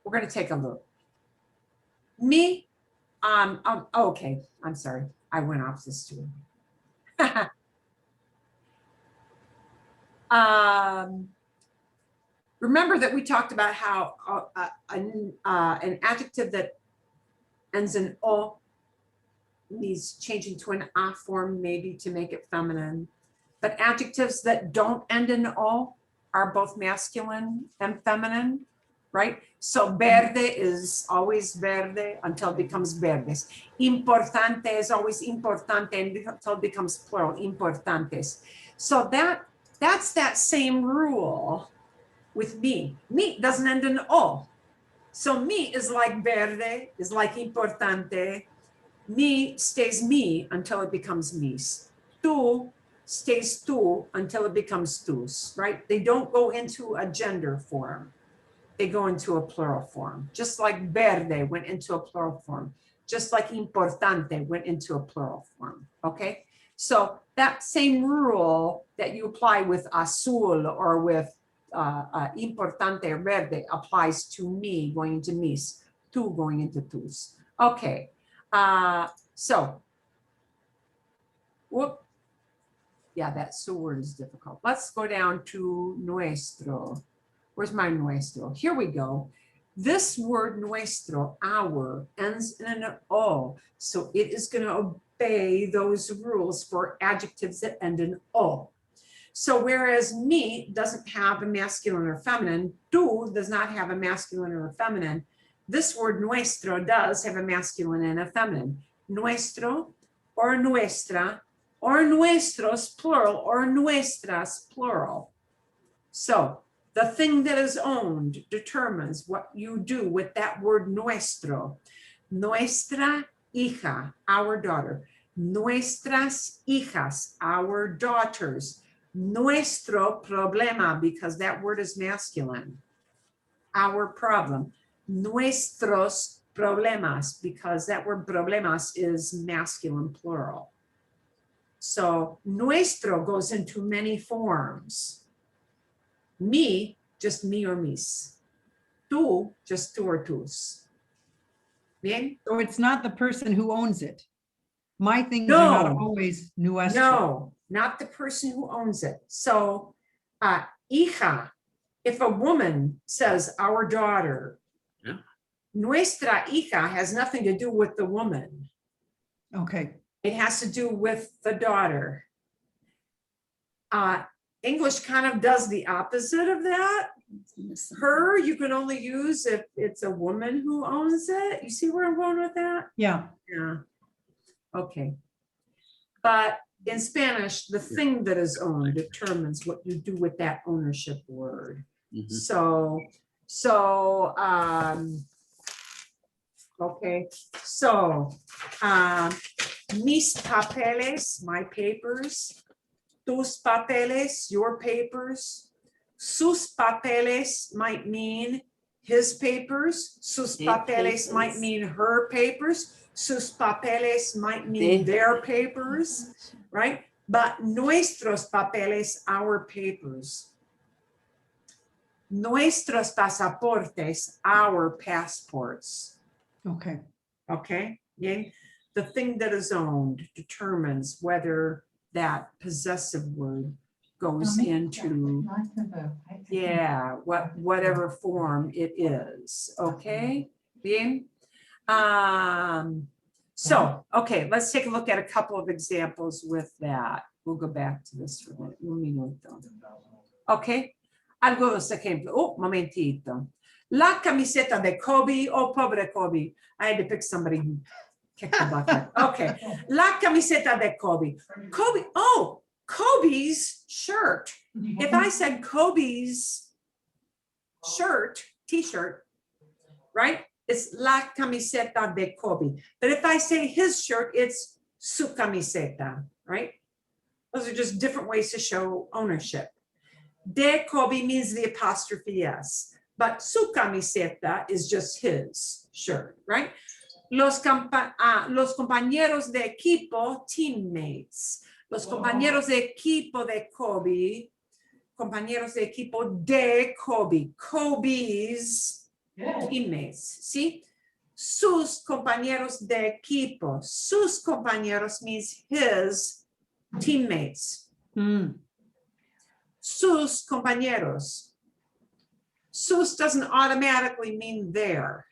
we're going to take a look. Me, okay, I'm sorry. I went off the stool. Remember that we talked about how an adjective that ends in o needs changing to an a form, maybe to make it feminine. But adjectives that don't end in o are both masculine and feminine, right? So verde is always verde until it becomes verdes. Importante is always importante until it becomes plural, importantes. So that's that same rule with me. Me doesn't end in o. So me is like verde, is like importante, Me stays me until it becomes mis. Tú stays tú until it becomes tus, right? They don't go into a gender form. They go into a plural form. Just like verde went into a plural form. Just like importante went into a plural form, okay? So that same rule that you apply with azul or with importante or verde applies to me going into mis, tú going into tus. Okay, so, whoop. Yeah, that su word is difficult. Let's go down to nuestro. Where's my nuestro? Here we go. This word nuestro, our, ends in an o. So it is going to obey those rules for adjectives that end in o. So whereas me doesn't have a masculine or feminine, tú does not have a masculine or a feminine, this word nuestro does have a masculine and a feminine. Nuestro or nuestra or nuestros plural or nuestras plural. So the thing that is owned determines what you do with that word nuestro. Nuestra hija, our daughter. Nuestras hijas, our daughters. Nuestro problema, because that word is masculine. Our problem. Nuestros problemas, because that word problemas is masculine plural. So nuestro goes into many forms. Me, just me or mis. Tú, just tú or tus. Bien? So it's not the person who owns it. My things are not No. always nuestro. No, not the person who owns it. So, hija, if a woman says our daughter, Yeah. nuestra hija has nothing to do with the woman. Okay, It has to do with the daughter. English kind of does the opposite of that. Her, you can only use if it's a woman who owns it. You see where I'm going with that? yeah, Yeah. Okay. But in Spanish, the thing that is owned determines what you do with that ownership word. Mhm. Okay, so mis papeles, my papers, tus papeles, your papers, sus papeles might mean his papers, sus Their papeles might papers. mean her papers, sus papeles might mean their papers, right? But nuestros papeles, our papers. Nuestros pasaportes, our passports. okay. Okay, yeah. The thing that is owned determines whether that possessive word goes into, yeah, whatever form it is. Okay, bien. So, okay, let's take a look at a couple of examples with that. We'll go back to this for un minuto. Okay, algunos ejemplos. Oh, momentito. La camiseta de Kobe. Oh, pobre Kobe. I had to pick somebody who kicked the bucket. Okay. La camiseta de Kobe. Kobe. Oh, Kobe's shirt. If I said Kobe's shirt, t-shirt, right? It's la camiseta de Kobe. But if I say his shirt, it's su camiseta, right? Those are just different ways to show ownership. De Kobe means the apostrophe S, but su camiseta is just his shirt, right? Los compañeros de equipo, teammates. Los compañeros de equipo de Kobe, compañeros de equipo de Kobe, Kobe's teammates, ¿sí? Sus compañeros de equipo, sus compañeros means his teammates. Hmm. Sus compañeros. Sus doesn't automatically mean their.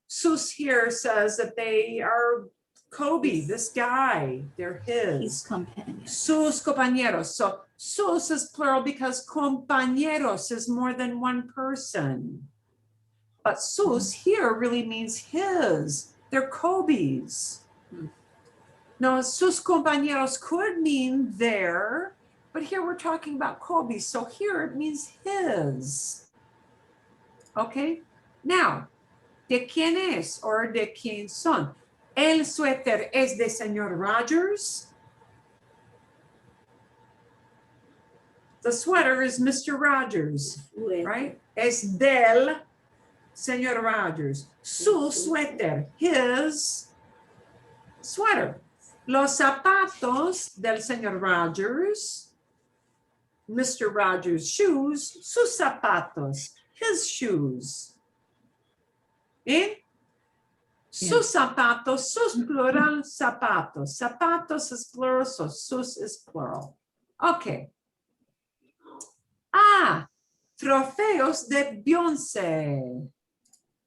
Sus here says that they are Kobe, this guy, they're His his. companion. Sus compañeros. So sus is plural because compañeros is more than one person. But sus here really means his. They're Kobe's. No, sus compañeros could mean their, but here we're talking about Kobe. So here it means his. Okay, now, de quién es or de quién son. El suéter es de señor Rogers. The sweater is Mr. Rogers, right? Es del señor Rogers. Su suéter, his sweater. Los zapatos del señor Rogers, Mr. Rogers' shoes, sus zapatos, his shoes. ¿Bien? Sus zapatos, sus plural zapatos. Zapatos is plural, so sus is plural. Okay. Ah, trofeos de Beyoncé.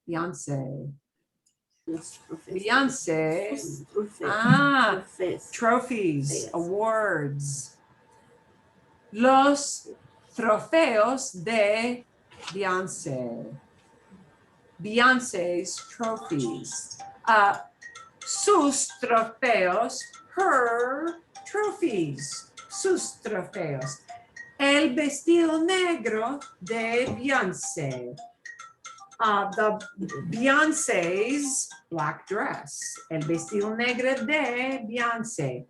Beyoncé. Beyoncé. Ah, trophies, awards. Los trofeos de Beyoncé. Beyoncé's trophies. Sus trofeos, her trophies. Sus trofeos. El vestido negro de Beyoncé. The Beyoncé's black dress. El vestido negro de Beyoncé.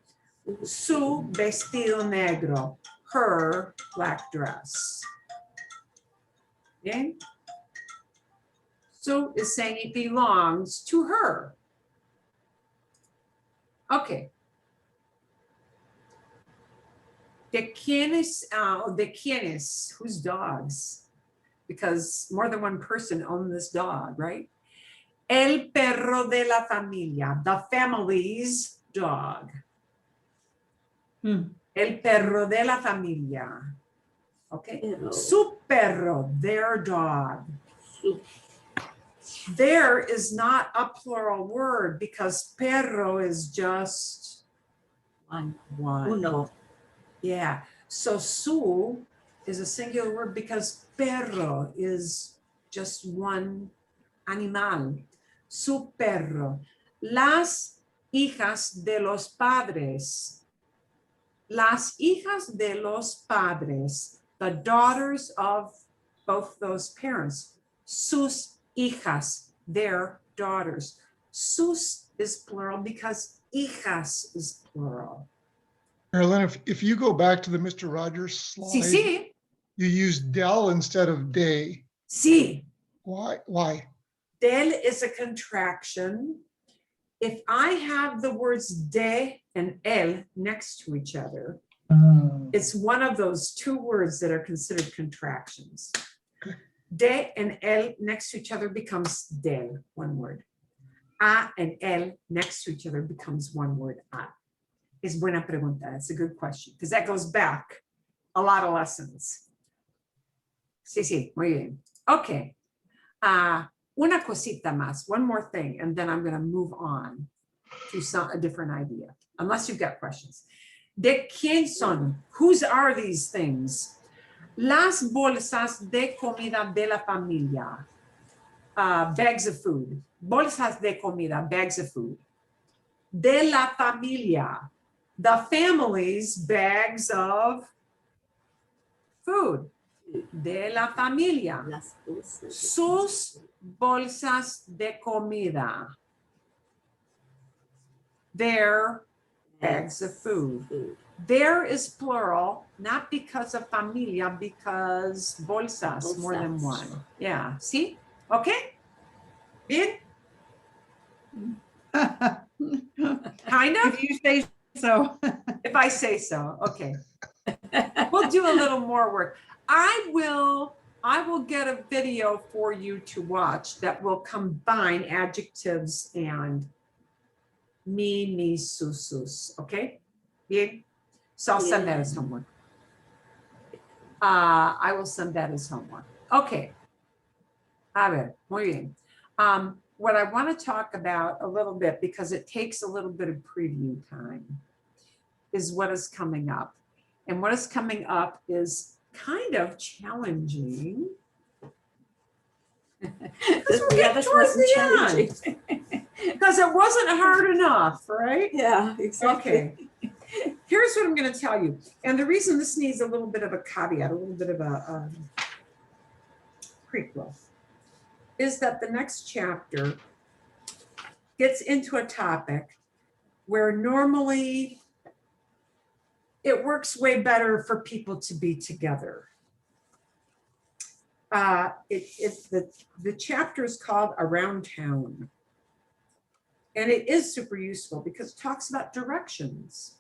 Su vestido negro. Her black dress. Bien? Su is saying it belongs to her. Okay. ¿De quiénes? Whose dogs? Because more than one person own this dog, right? El perro de la familia, the family's dog. El perro de la familia. Okay. Perro. Su perro, their dog. There is not a plural word because perro is just one. Uno. Yeah, so su is a singular word because perro is just one animal. Su perro. Las hijas de los padres. Las hijas de los padres. The daughters of both those parents. Sus hijas, their daughters. Sus is plural because hijas is plural. Marilyn, if you go back to the Mr. Rogers Sí, slide, sí, you use del instead of de. sí. Why? Del is a contraction. If I have the words de and el next to each other, it's one of those two words that are considered contractions. Okay. De and el next to each other becomes del, one word. A and el next to each other becomes one word, a. Es buena pregunta. It's a good question because that goes back a lot of lessons. Sí, sí, muy bien. Okay. Una cosita más, one more thing, and then I'm going to move on to a different idea, unless you've got questions. ¿De quién son? Whose are these things? Las bolsas de comida de la familia. Bags of food. Bolsas de comida, bags of food. De la familia. The family's bags of food. De la familia. Las bolsas. Sus bolsas de comida. Their bags of food. There is plural, not because of familia, because bolsas, more than Bolsas. one. Yeah, see? Okay? Bien? Kind of? If you say so. If I say so, okay. We'll do a little more work. I will get a video for you to watch that will combine adjectives and me, sus, okay? Bien? So I'll send that as homework. I will send that as homework. Okay. A ver, muy bien. What I want to talk about a little bit, because it takes a little bit of preview time, is what is coming up. And what is coming up is kind of challenging. Because we're getting towards the end. Because it wasn't hard enough, right? Yeah, exactly. Okay. Here's what I'm going to tell you. And the reason this needs a little bit of a caveat, a little bit of a prequel, is that the next chapter gets into a topic where normally it works way better for people to be together. The chapter is called Around Town. And it is super useful because it talks about directions.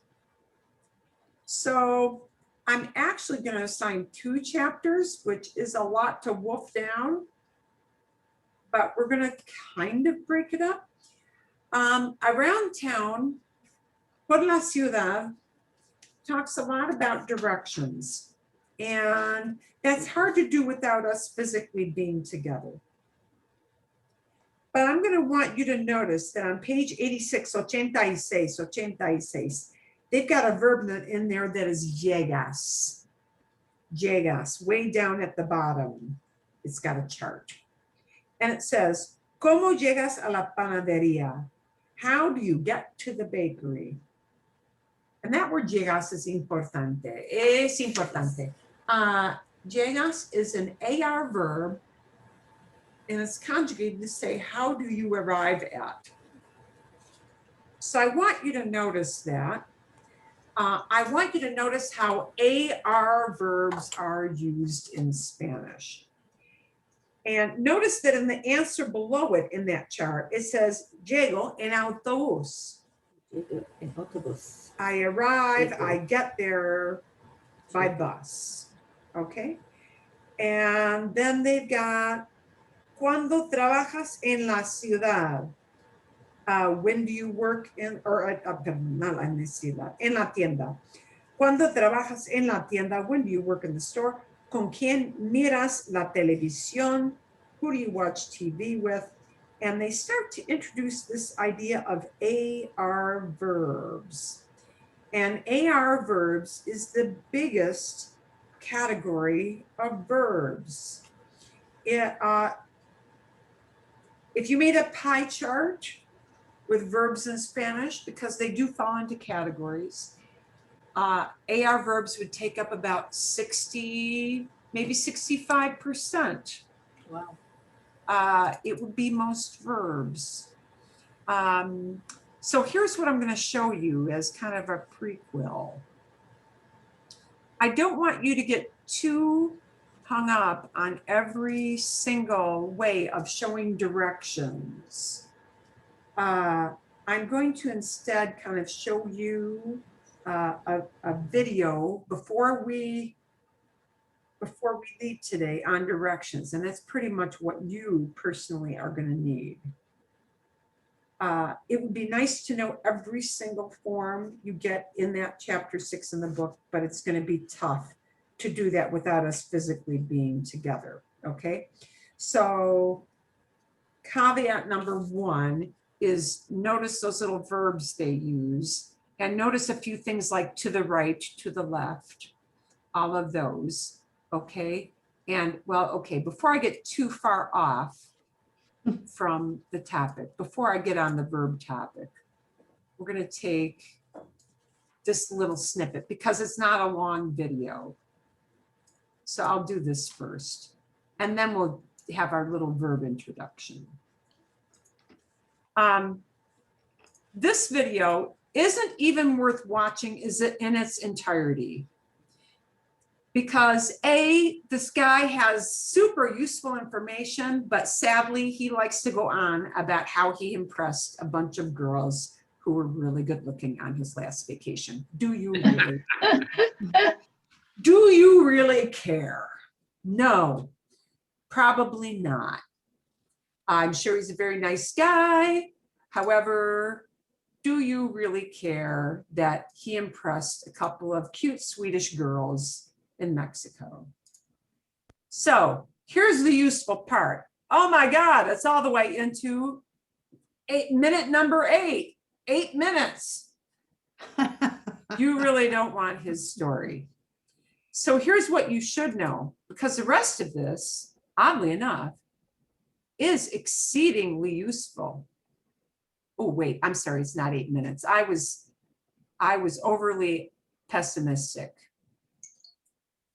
So I'm actually going to assign 2 chapters, which is a lot to wolf down, but we're going to kind of break it up. Around Town, por la ciudad, talks a lot about directions. And that's hard to do without us physically being together. But I'm going to want you to notice that on page 86, 86, they've got a verb in there that is llegas. Llegas, way down at the bottom. It's got a chart. And it says, ¿Cómo llegas a la panadería? How do you get to the bakery? And that word llegas is importante. Es importante. Llegas is an AR verb, and it's conjugated to say, how do you arrive at? So I want you to notice that. I want you to notice how AR verbs are used in Spanish. And notice that in the answer below it in that chart, it says, llego en autobús. En autobús. I arrive, I get there by bus, okay? And then they've got, cuando trabajas en la ciudad? When do you work in, or not en la ciudad, en la tienda? Cuando trabajas en la tienda? When do you work in the store? ¿Con quién miras la televisión? Who do you watch TV with? And they start to introduce this idea of AR verbs. And AR verbs is the biggest category of verbs. If you made a pie chart with verbs in Spanish, because they do fall into categories, AR verbs would take up about 60, maybe 65%. Wow. It would be most verbs. So here's what I'm going to show you as kind of a prequel. I don't want you to get too hung up on every single way of showing directions. I'm going to instead kind of show you a video before we leave today on directions, and that's pretty much what you personally are going to need. It would be nice to know every single form you get in that chapter 6 in the book, but it's going to be tough to do that without us physically being together, okay? So caveat number 1 is notice those little verbs they use, and notice a few things like to the right, to the left, all of those, okay? And well, okay, before I get too far off from the topic, before I get on the verb topic, we're going to take this little snippet because it's not a long video. So I'll do this first, and then we'll have our little verb introduction. This video isn't even worth watching in its entirety, because this guy has super useful information, but sadly he likes to go on about how he impressed a bunch of girls who were really good looking on his last vacation. Do you really? Do you really care? No, probably not. I'm sure he's a very nice guy. However, do you really care that he impressed a couple of cute Swedish girls in Mexico? So here's the useful part. Oh my God, it's all the way into minute number 8. 8 minutes. You really don't want his story. So here's what you should know, because the rest of this, oddly enough, is exceedingly useful. Oh, wait, I'm sorry, it's not 8 minutes. I was overly pessimistic.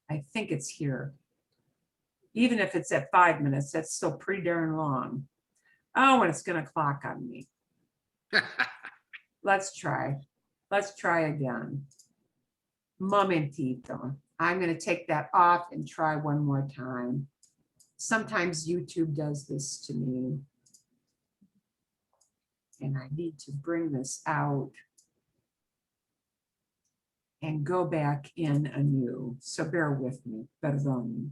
I think it's here. Even if it's at 5 minutes, that's still pretty darn long. Oh, and it's going to clock on me. Let's try. Let's try again. Momentito. I'm going to take that off and try one more time. Sometimes YouTube does this to me. And I need to bring this out and go back in anew. So bear with me. Perdón.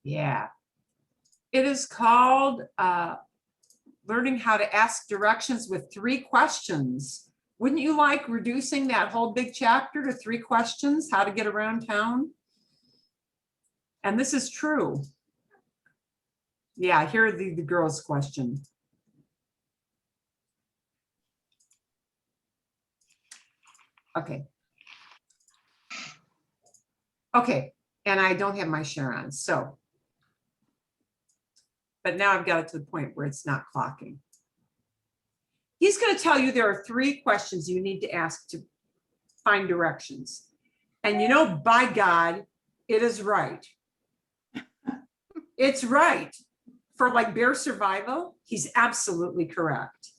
Yeah. It is called learning how to ask directions with 3 questions. Wouldn't you like reducing that whole big chapter to 3 questions, how to get around town? And this is true. Yeah, here are the girls' question. Okay. Okay, and I don't have my share on, so. But now I've got it to the point where it's not clocking. He's going to tell you there are 3 questions you need to ask to find directions. And you know, by God, it is right. It's right. For like bear survival, he's absolutely correct.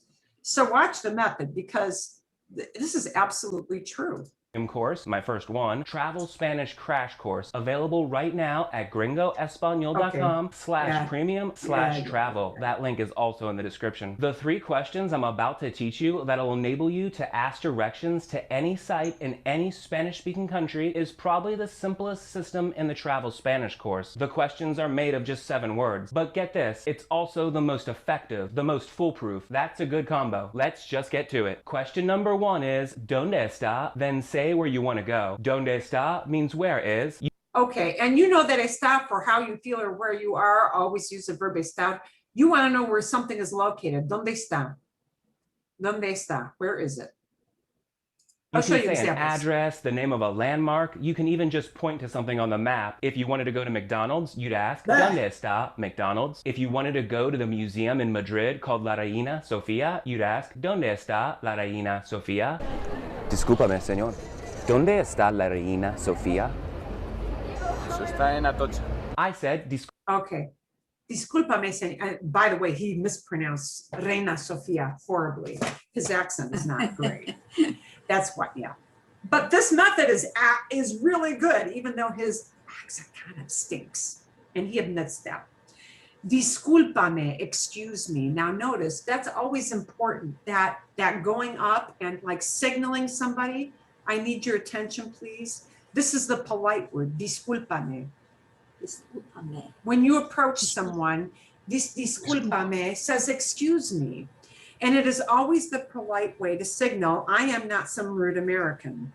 So watch the method because this is absolutely true. Course, my first one, Travel Spanish Crash Course, available right now at gringoespanol.com/premium/travel. That link is also in the description. The 3 questions I'm about to teach you that'll enable you to ask directions to any site in any Spanish-speaking country is probably the simplest system in the Travel Spanish course. The questions are made of just 7 words, but get this, it's also the most effective, the most foolproof. That's a good combo. Let's just get to it. Question number 1 is, ¿Dónde está? Then say where you want to go. ¿Dónde está means where is. Okay, and you know that está for how you feel or where you are, always use the verb estar. You want to know where something is located. ¿Dónde está? ¿Dónde está? Where is it? I'll show you An examples. address, the name of a landmark. You can even just point to something on the map. If you wanted to go to McDonald's, you'd ask, ¿Dónde está McDonald's? If you wanted to go to the museum in Madrid called La Reina Sofía, you'd ask, ¿Dónde está La Reina Sofía? Discúlpame, señor. ¿Dónde está la Reina Sofía? Eso está en Atocha. I said, Okay. Discúlpame, señor. By the way, he mispronounced Reina Sofía horribly. His accent is not great. That's what, yeah. But this method is really good, even though his accent kind of stinks. And he admits that. Discúlpame, excuse me. Now notice, that's always important, that going up and like signaling somebody, I need your attention, please. This is the polite word, discúlpame. Discúlpame. When you approach someone, discúlpame says, excuse me. And it is always the polite way to signal, I am not some rude American.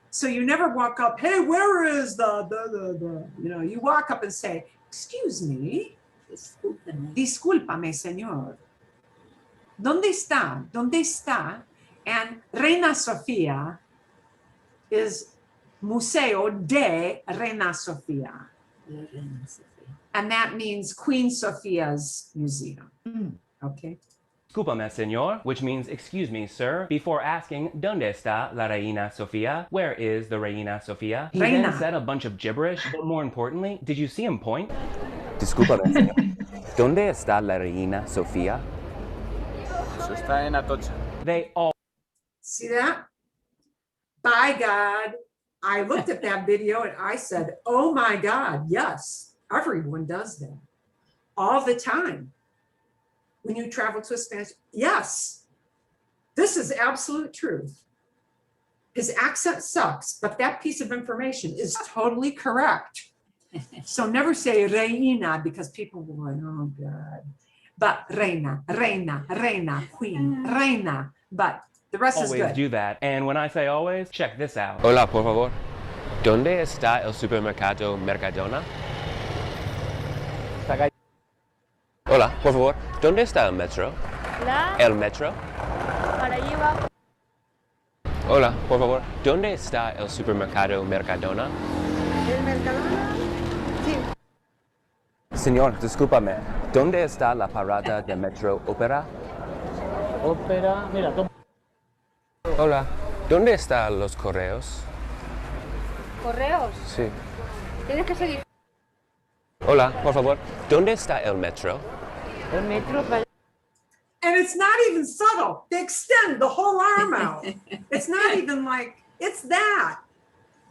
So you never walk up, hey, where is the. You know, you walk up and say, excuse me. Discúlpame. Discúlpame, señor. ¿Dónde está? ¿Dónde está? And Reina Sofía is Museo de Reina Sofía. La Reina Sofía. And that means Queen Sophia's museum. Okay. Discúlpame, señor, which means, excuse me, sir, before asking, ¿Dónde está la Reina Sofía? Where is the Reina Sofía? He Reina. then said a bunch of gibberish, but more importantly, did you see him point? Discúlpame, señor. ¿Dónde está la Reina Sofía? Eso está en Atocha. They all See that? By God, I looked at that video and I said, oh my God, yes, everyone does that all the time. When you travel to a Spanish, yes, this is absolute truth. His accent sucks, but that piece of information is totally correct. So never say reina because people will go, oh God. But reina, reina, reina, queen, reina. But the rest is always good. do that. And when I say always, check this out. Hola, por favor. ¿Dónde está el supermercado Mercadona? Hola, por favor. ¿Dónde está el metro? ¿El metro? Para allí va. Hola, por favor. ¿Dónde está el supermercado Mercadona? ¿El Mercadona? Sí. Señor, discúlpame. ¿Dónde está la parada de metro ópera? Ópera, mira, Hola. ¿Dónde están los correos? ¿Correos? Sí. Tienes que seguir. Hola, por favor. ¿Dónde está el metro? El metro para... And it's not even subtle. They extend the whole arm out. It's not even like, it's that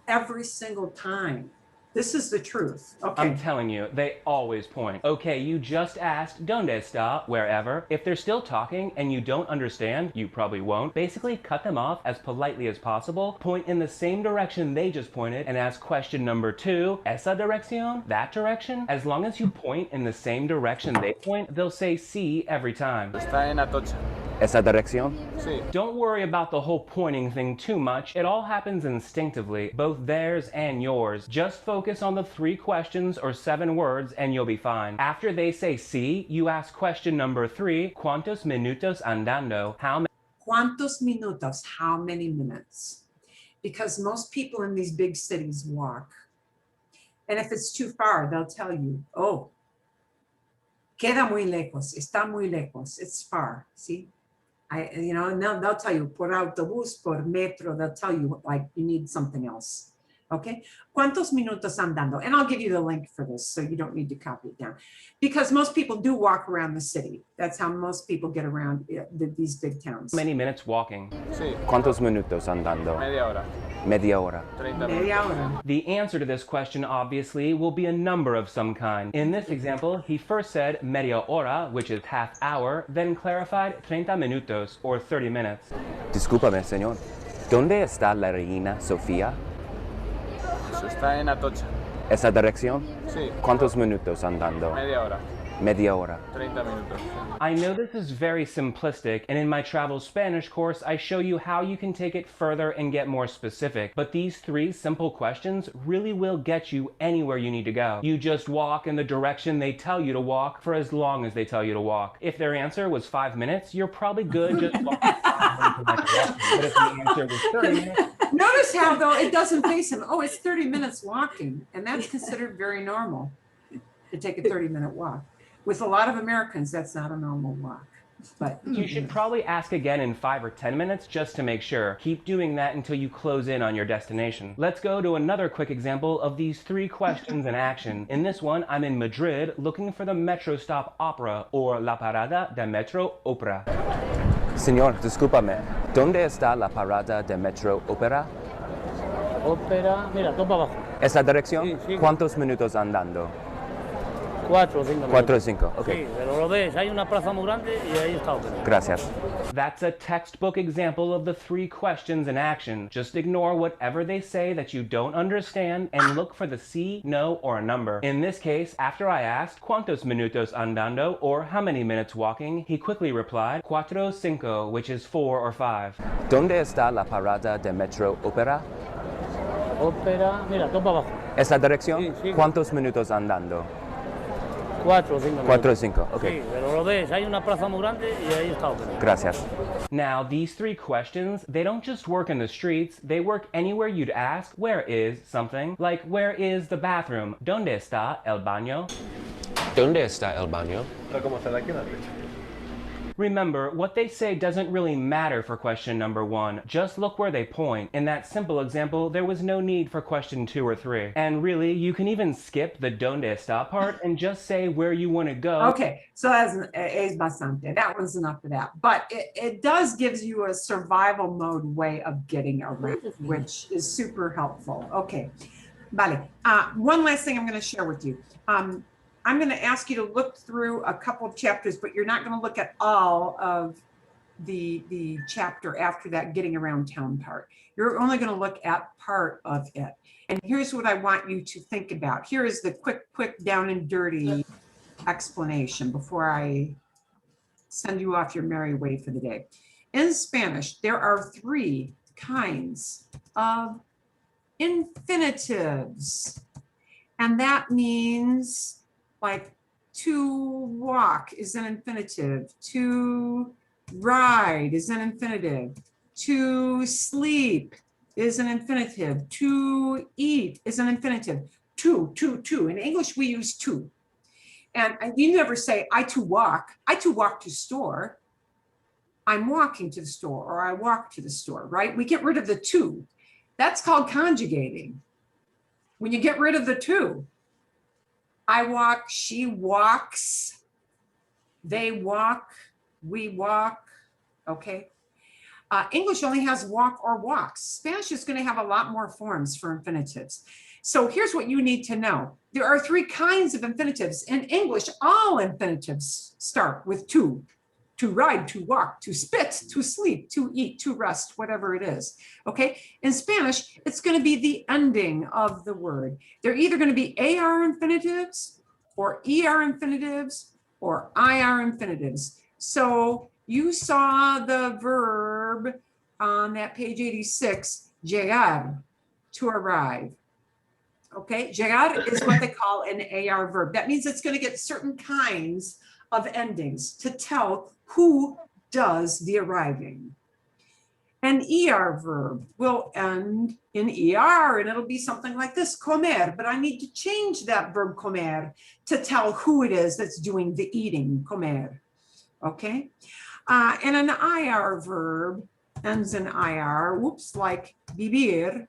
every single time. This is the truth. Okay. I'm telling you, they always point. Okay, you just asked ¿Dónde está? Wherever. If they're still talking and you don't understand, you probably won't. Basically, cut them off as politely as possible, point in the same direction they just pointed, and ask question number 2, ¿Esa dirección? That direction? As long as you point in the same direction they point, they'll say sí every time. está en Atocha. ¿Esa dirección? Sí. Don't worry about the whole pointing thing too much. It all happens instinctively, both theirs and yours. Just focus on the 3 questions or 7 words and you'll be fine. After they say sí, you ask question number 3, ¿Cuántos minutos andando? How many? ¿Cuántos minutos? How many minutes? Because most people in these big cities walk. And if it's too far, they'll tell you, oh, queda muy lejos, está muy lejos, it's far, see? And they'll tell you por autobús, por metro, they'll tell you like you need something else. Okay, ¿cuántos minutos andando? And I'll give you the link for this, so you don't need to copy it down. Because most people do walk around the city. That's how most people get around these big towns. Many minutes walking? Sí. ¿Cuántos minutos andando? Media hora. Media hora. 30 Media minutos. hora. The answer to this question, obviously, will be a number of some kind. In this example, he first said media hora, which is half hour, then clarified 30 minutos, or 30 minutes. Discúlpame, señor. ¿Dónde está la reina Sofía? Eso está en Atocha. ¿Esa dirección? Sí. ¿Cuántos minutos andando? Media hora. Media hora. 30 minutos. I know this is very simplistic, and in my travel Spanish course, I show you how you can take it further and get more specific. But these 3 simple questions really will get you anywhere you need to go. You just walk in the direction they tell you to walk for as long as they tell you to walk. If their answer was 5 minutes, you're probably good just walking 5 minutes in that direction. But if the answer was 30 minutes, Notice how, though, it doesn't face him. Oh, it's 30 minutes walking, and that's considered very normal to take a 30-minute walk. With a lot of Americans, that's not a normal walk. But you should probably ask again in 5 or 10 minutes just to make sure. Keep doing that until you close in on your destination. Let's go to another quick example of these 3 questions in action. In this one, I'm in Madrid looking for the metro stop Opera, or la parada de metro Opera. Señor, discúlpame. ¿Dónde está la parada de metro Opera? Ópera, mira, todo para abajo. ¿Esa dirección? Sí, sí. ¿Cuántos minutos andando? 4 o 5 minutos. 4 o 5, ok. Sí, pero lo ves, hay una plaza muy grande y ahí está Ópera. Gracias. That's a textbook example of the 3 questions in action. Just ignore whatever they say that you don't understand and look for the sí, no, or a number. In this case, after I asked ¿Cuántos minutos andando? Or how many minutes walking, he quickly replied 4 o 5, which is 4 or 5. ¿Dónde está la parada de metro Opera? Ópera, mira, todo para abajo. ¿Esa dirección? Sí, sí. ¿Cuántos minutos andando? 4 o 5 minutos. 4 o 5, ok. Sí, pero lo ves, hay una plaza muy grande y ahí está Ópera. Gracias. Now, these 3 questions, they don't just work in the streets, they work anywhere you'd ask, where is something? Like, where is the bathroom? ¿Dónde está el baño? ¿Dónde está el baño? Remember, what they say doesn't really matter for question number 1. Just look where they point. In that simple example, there was no need for question 2 or 3. And really, you can even skip the ¿Dónde está part and just say where you want to go. okay, so that's es bastante. That was enough of that. But it does gives you a survival mode way of getting around, which is super helpful. Okay, vale. One last thing I'm going to share with you. I'm going to ask you to look through a couple of chapters, but you're not going to look at all of the chapter after that getting around town part. You're only going to look at part of it. And here's what I want you to think about. Here is the quick down and dirty explanation before I send you off your merry way for the day. In Spanish, there are 3 kinds of infinitives. And that means like to walk is an infinitive, to ride is an infinitive, to sleep is an infinitive, to eat is an infinitive, to. In English, we use to. And you never say, I to walk to store. I'm walking to the store, or I walk to the store, right? We get rid of the to. That's called conjugating. When you get rid of the to, I walk, she walks, they walk, we walk, okay? English only has walk or walks. Spanish is going to have a lot more forms for infinitives. So here's what you need to know. There are 3 kinds of infinitives. In English, all infinitives start with to ride, to walk, to spit, to sleep, to eat, to rest, whatever it is. Okay. In Spanish, it's going to be the ending of the word. They're either going to be AR infinitives or ER infinitives or IR infinitives. So you saw the verb on that page 86, llegar, to arrive. Okay, llegar is what they call an AR verb. That means it's going to get certain kinds of endings to tell who does the arriving. An ER verb will end in ER, and it'll be something like this, comer, but I need to change that verb comer to tell who it is that's doing the eating, comer, okay? And an IR verb ends in IR, whoops, like vivir,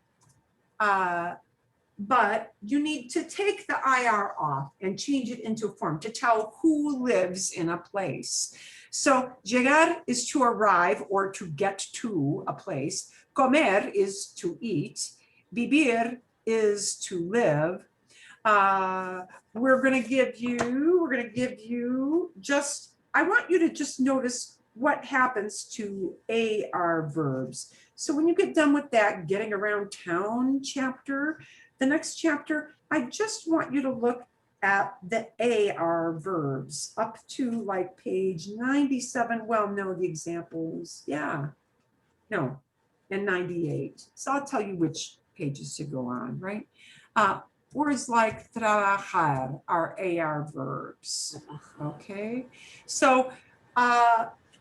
but you need to take the IR off and change it into a form to tell who lives in a place. So llegar is to arrive or to get to a place. Comer is to eat. Vivir is to live. We're going to give you just, I want you to just notice what happens to AR verbs. So when you get done with that getting around town chapter, the next chapter, I just want you to look at the AR verbs up to like page 97. Well, no, the examples, yeah, no, and 98. So I'll tell you which pages to go on, right? Words like trabajar are AR verbs, okay? So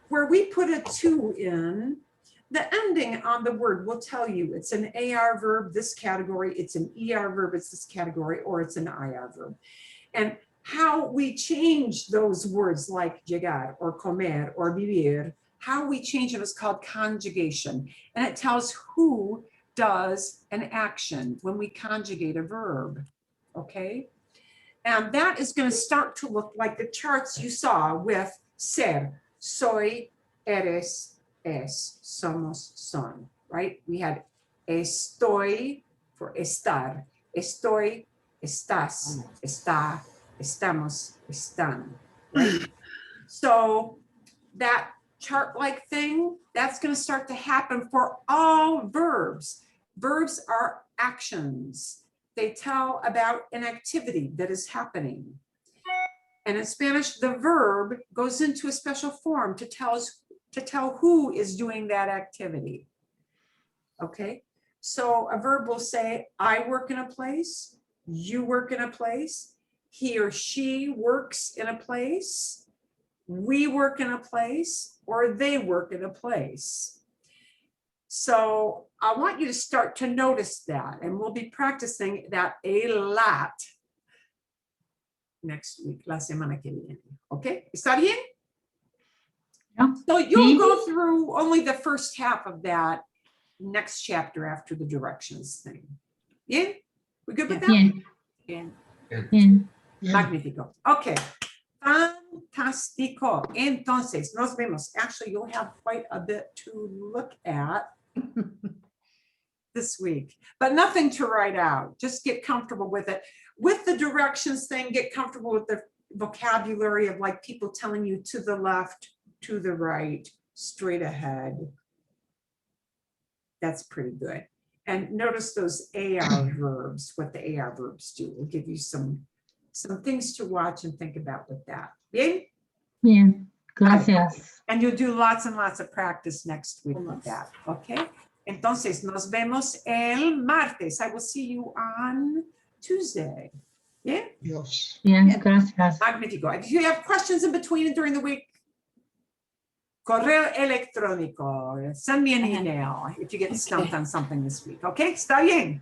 where we put a to in, the ending on the word will tell you it's an AR verb, this category, it's an ER verb, it's this category, or it's an IR verb. And how we change those words like llegar or comer or vivir, how we change them is called conjugation. And it tells who does an action when we conjugate a verb, okay? And that is going to start to look like the charts you saw with ser, soy, eres, es, somos, son, right? We had estoy for estar, estoy, estás, está, estamos, están, right? So that chart-like thing, that's going to start to happen for all verbs. Verbs are actions. They tell about an activity that is happening. And in Spanish, the verb goes into a special form to tell who is doing that activity. Okay, so a verb will say, I work in a place, you work in a place, he or she works in a place, we work in a place, or they work in a place. So I want you to start to notice that, and we'll be practicing that a lot next week, la semana que viene. Okay, ¿está bien? Yeah. So you'll go through only the first half of that next chapter after the directions thing. Yeah, we good with that? Bien, Bien. bien. Magnífico. Okay. Fantástico. Entonces, nos vemos. Actually, you'll have quite a bit to look at this week, but nothing to write out. Just get comfortable with it. With the directions thing, get comfortable with the vocabulary of like people telling you to the left, to the right, straight ahead. That's pretty good. And notice those AR verbs, what the AR verbs do. We'll give you some things to watch and think about with that. Bien? Bien, gracias. And you'll do lots and lots of practice next week with that, okay? Entonces, nos vemos el martes. I will see you on Tuesday. Yeah? Yes. Bien, gracias. Magnífico. If you have questions in between and during the week, correo electrónico. Send me an email if you get stumped on something this week, okay? Está bien.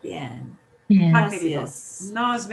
Bien. Bien. Magnífico. Gracias. Nos vemos.